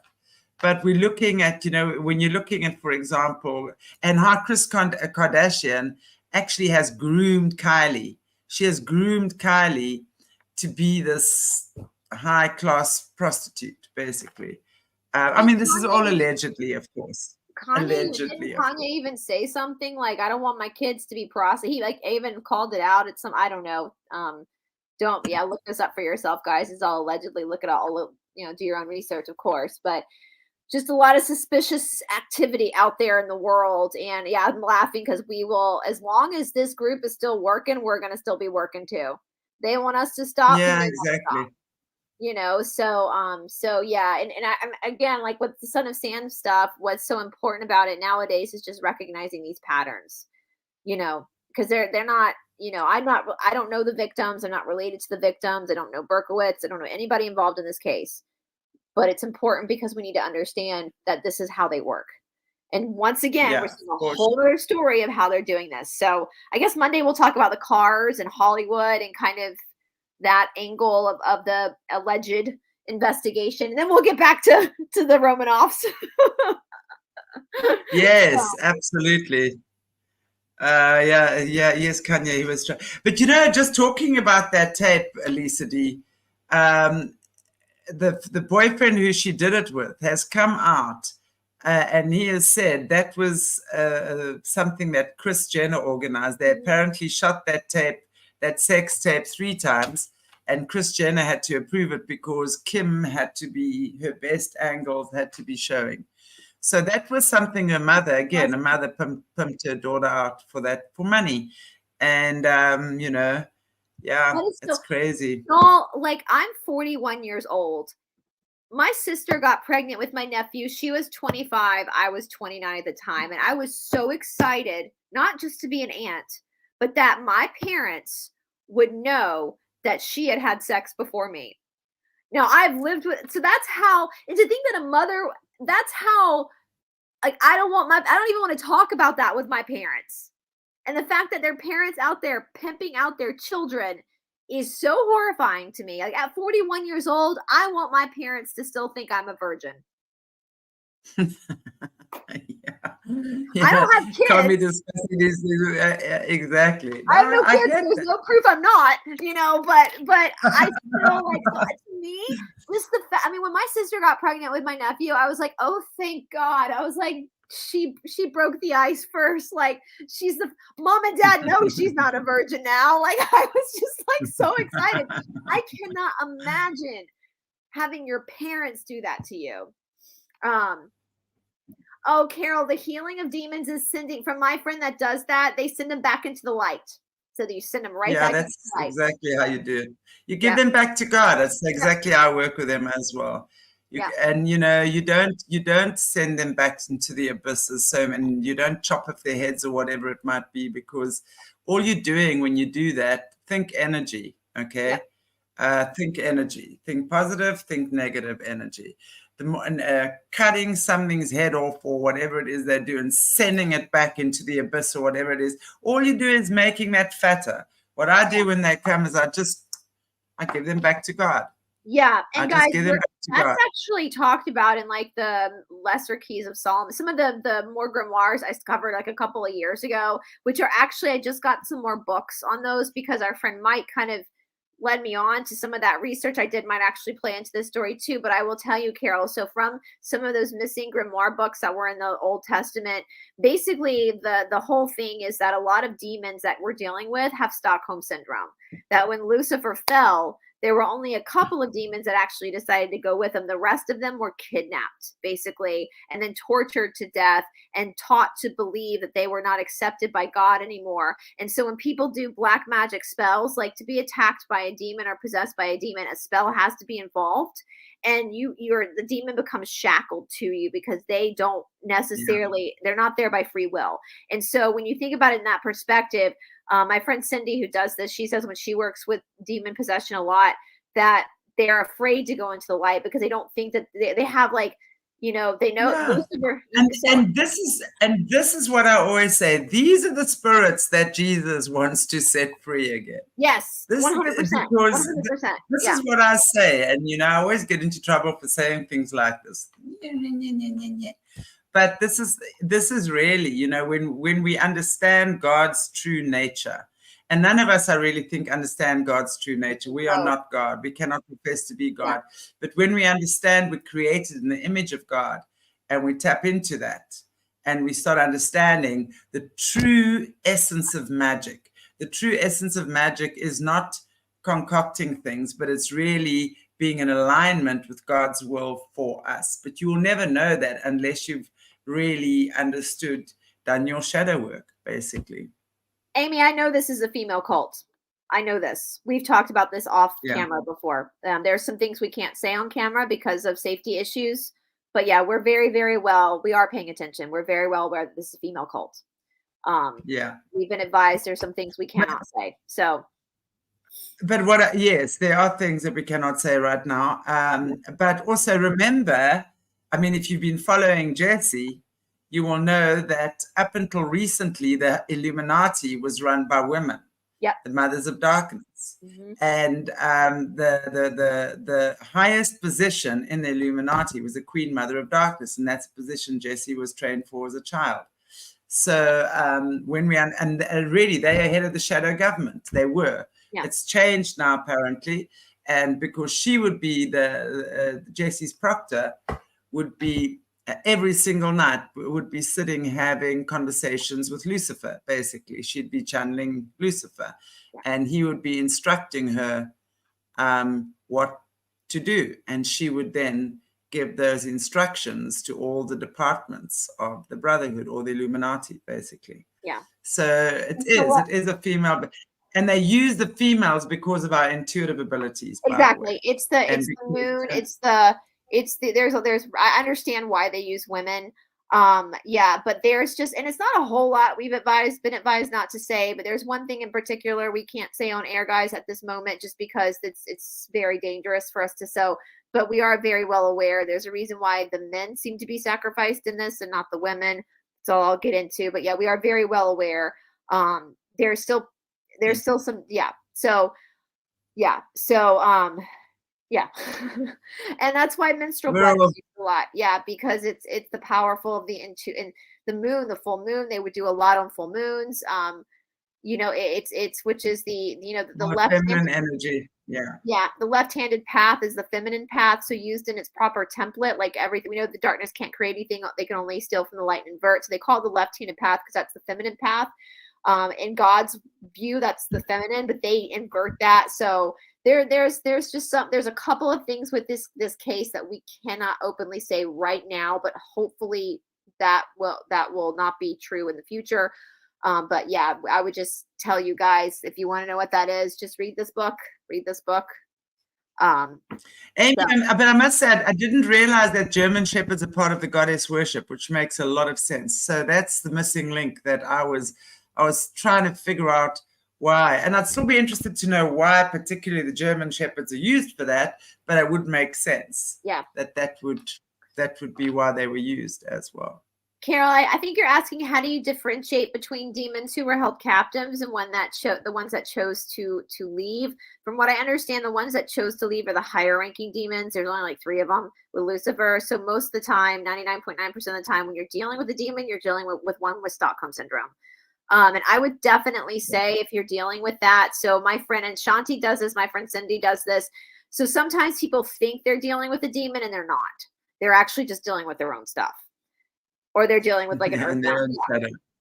But we're looking at, you know, when you're looking at, for example, and how Kris Kardashian actually has groomed Kylie. She has groomed Kylie to be this high-class prostitute, basically. I mean, this is all allegedly, of course. Didn't Kanye even say something like, I don't want my kids to be prostitutes? He even called it out at some, I don't know, look this up for yourself, guys. It's all allegedly. Look at all, you know, do your own research, of course. But just a lot of suspicious activity out there in the world. And yeah, I'm laughing because we will, as long as this group is still working, we're going to still be working too. They want us to stop. Yeah, exactly. Stop, you know, so yeah. And again, like with the Son of Sam stuff, what's so important about it nowadays is just recognizing these patterns, you know, because they're not, you know, I don't know the victims. I'm not related to the victims. I don't know Berkowitz. I don't know anybody involved in this case, but it's important because we need to understand that this is how they work. And once again, we're seeing a whole other story of how they're doing this. So I guess Monday we'll talk about the cars and Hollywood and kind of that angle of the alleged investigation. And then we'll get back to the Romanovs. Yes, absolutely. Yes, Kanye, he was trying. But you know, just talking about that tape, Lisa D, the boyfriend who she did it with has come out and he has said that was something that Kris Jenner organized. They apparently shot that tape, that sex tape, 3 times, and Kris Jenner had to approve it because Kim had to be, her best angles had to be showing. So that was something her mother pumped her daughter out for money. And, you know, Yeah, That is it's crazy. so, like, I'm 41 years old. My sister got pregnant with my nephew. She was 25. I was 29 at the time. And I was so excited, not just to be an aunt, but that my parents would know that she had had sex before me. Now, I've lived with, so that's how, and to think that a mother, that's how, like, I don't even want to talk about that with my parents. And the fact that their parents out there pimping out their children is so horrifying to me. Like, at 41 years old, I want my parents to still think I'm a virgin. Yeah. I don't have kids. Can't be discussing these things. I Exactly. have no kids. There's that. no proof I'm not, but I still, like, to me, just the fact, I mean, when my sister got pregnant with my nephew, I was like, oh, thank God. I was like, she broke the ice first. Like, she's the mom and dad know she's not a virgin now. Like, I was just like so excited. I cannot imagine having your parents do that to you. Oh, Carol, the healing of demons is sending, from my friend that does that, they send them back into the light. So that you send them right back into the light. Exactly how you do it. You give them back to God. That's exactly how I work with them as well. And you don't send them back into the abysses. And you don't chop off their heads or whatever it might be, because all you're doing when you do that, think energy. Okay. Think energy, think positive, think negative energy. Cutting something's head off or whatever it is they do and sending it back into the abyss or whatever it is, all you do is making that fatter. What I do when they come is I give them back to God. Yeah, and guys, that's actually talked about in, like, the lesser keys of Solomon. Some of the more grimoires I covered like a couple of years ago, which are actually, I just got some more books on those because our friend Mike kind of led me on to some of that research I did. Might actually play into this story too, but I will tell you, Carol, so from some of those missing grimoire books that were in the Old Testament, basically the whole thing is that a lot of demons that we're dealing with have Stockholm syndrome. That when Lucifer fell, there were only a couple of demons that actually decided to go with him. The rest of them were kidnapped, basically, and then tortured to death and taught to believe that they were not accepted by God anymore. And so when people do black magic spells, like to be attacked by a demon or possessed by a demon, a spell has to be involved. And the demon becomes shackled to you because they don't necessarily, they're not there by free will. And so when you think about it in that perspective, my friend Cindy, who does this, she says when she works with demon possession a lot, that they're afraid to go into the light because they don't think that they have, like, they know Lucifer. And this is what I always say. These are the spirits that Jesus wants to set free again. Yes, 100%. This is what I say. And, I always get into trouble for saying things like this. But this is really, when we understand God's true nature, and none of us, I really think, understand God's true nature. We are not God. We cannot profess to be God. But when we understand we're created in the image of God, and we tap into that, and we start understanding the true essence of magic. The true essence of magic is not concocting things, but it's really being in alignment with God's will for us. But you will never know that unless you've really understood, done your shadow work, basically. Amy, I know this is a female cult. I know this. We've talked about this off camera before. There's some things we can't say on camera because of safety issues. But yeah, we're very, very well. We are paying attention. We're very well aware that this is a female cult. We've been advised there's some things we cannot say. So. But yes, there are things that we cannot say right now. But also remember, I mean, if you've been following Jessie, you will know that up until recently, the Illuminati was run by women, the Mothers of Darkness. And the highest position in the Illuminati was the Queen Mother of Darkness. And that's a position Jessie was trained for as a child. So when really, they're ahead of the shadow government. They were. It's changed now, apparently. And because she would be Jessie's proctor, would be every single night would be sitting having conversations with Lucifer. Basically, she'd be channeling Lucifer, and he would be instructing her what to do, and she would then give those instructions to all the departments of the Brotherhood or the Illuminati, basically. So it is a female. And they use the females because of our intuitive abilities. Exactly. It's the moon. There's I understand why they use women. Yeah, but there's just, and it's not a whole lot we've been advised not to say, but there's one thing in particular we can't say on air, guys, at this moment, just because it's very dangerous for us to so, but we are very well aware. There's a reason why the men seem to be sacrificed in this and not the women. So I'll get into, but yeah, we are very well aware. There's still some, yeah. So, yeah. So, yeah. And that's why menstrual blood is used a lot. Yeah, because it's the powerful of and the moon, the full moon, they would do a lot on full moons. You know, it's which is the left feminine energy. Yeah. Yeah, the left-handed path is the feminine path, so used in its proper template, like everything. We know the darkness can't create anything; they can only steal from the light and invert. So they call it the left-handed path because that's the feminine path. In God's view, that's the feminine, but they invert that. So there's a couple of things with this case that we cannot openly say right now, but hopefully that will not be true in the future. But yeah, I would just tell you guys, if you want to know what that is, just read this book. Amy, but I must say, I didn't realize that German Shepherds are part of the goddess worship, which makes a lot of sense. So that's the missing link that I was trying to figure out why. And I'd still be interested to know why particularly the German Shepherds are used for that, but it would make sense. Yeah. That would be why they were used as well. Carol, I think you're asking, how do you differentiate between demons who were held captives and the ones that chose to leave? From what I understand, the ones that chose to leave are the higher ranking demons. There's only like 3 of them with Lucifer. So most of the time, 99.9% of the time, when you're dealing with a demon, you're dealing with one with Stockholm syndrome. And I would definitely say if you're dealing with that. So my friend, and Shanti does this, my friend Cindy does this. So sometimes people think they're dealing with a demon and they're not. They're actually just dealing with their own stuff. Or they're dealing with like an earthbound.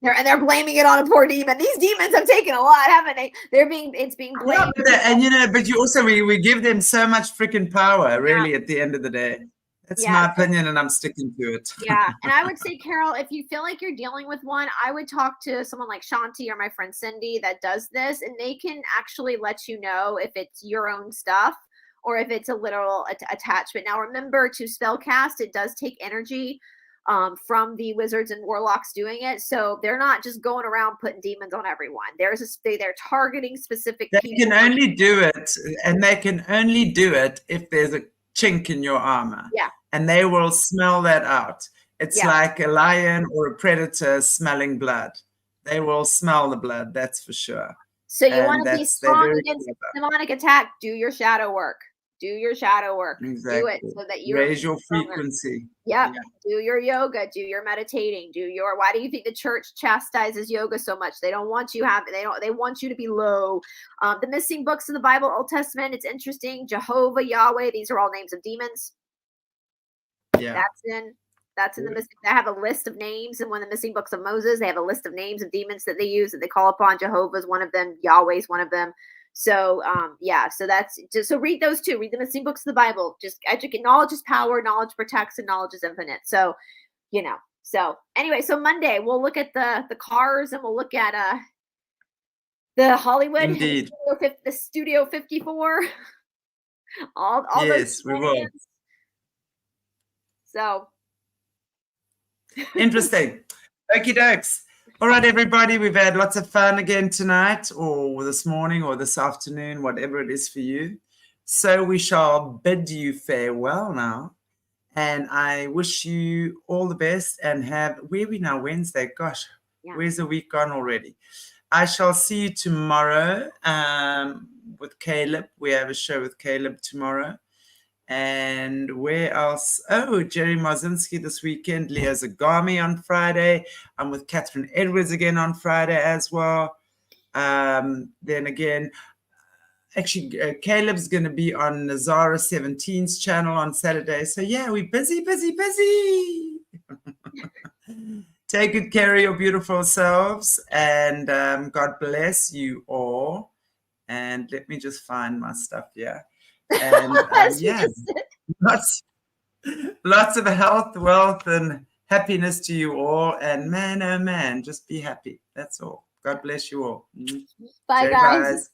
They're blaming it on a poor demon. These demons have taken a lot, haven't they? It's being blamed. Yeah, but you also we give them so much freaking power, really, at the end of the day. That's my opinion, and I'm sticking to it. Yeah, and I would say, Carol, if you feel like you're dealing with one, I would talk to someone like Shanti or my friend Cindy that does this, and they can actually let you know if it's your own stuff or if it's a literal attachment. Now, remember, to spellcast, it does take energy from the wizards and warlocks doing it, so they're not just going around putting demons on everyone. They're targeting specific people. They can only do it, and they can only do it if there's a chink in your armor. Yeah, and they will smell that out. It's like a lion or a predator smelling blood. They will smell the blood, that's for sure. So you want to be strong against demonic attack? Do your shadow work. Exactly. Do it so that you raise your frequency. Yeah. Do your yoga. Do your meditating. Why do you think the church chastises yoga so much? They don't want you they want you to be low. The missing books in the Bible, Old Testament, it's interesting. Jehovah, Yahweh, these are all names of demons. Yeah. That's in the missing. They have a list of names in one of the missing books of Moses. They have a list of names of demons that they use that they call upon. Jehovah's one of them. Yahweh's one of them. So, so that's just, so read those two, read the missing books of the Bible, just educate. Knowledge is power, knowledge protects, and knowledge is infinite. So, so anyway, so Monday we'll look at the cars and we'll look at, the Hollywood, indeed, the Studio 54, all yes, we will. So interesting. Okie dokes. All right, everybody, we've had lots of fun again tonight or this morning or this afternoon, whatever it is for you. So we shall bid you farewell now. And I wish you all the best and where are we now? Wednesday? Gosh, where's the week gone already? I shall see you tomorrow with Caleb. We have a show with Caleb tomorrow. And where else? Oh, Jerry Marzinski this weekend. Leo Zagami on Friday. I'm with Catherine Edwards again on Friday as well. Then again, actually, Caleb's going to be on Nazara 17's channel on Saturday. So yeah, we're busy. Take good care of your beautiful selves, and God bless you all. And let me just find my stuff here. And lots of health, wealth, and happiness to you all. And man, oh man, just be happy. That's all. God bless you all. Bye, Say guys.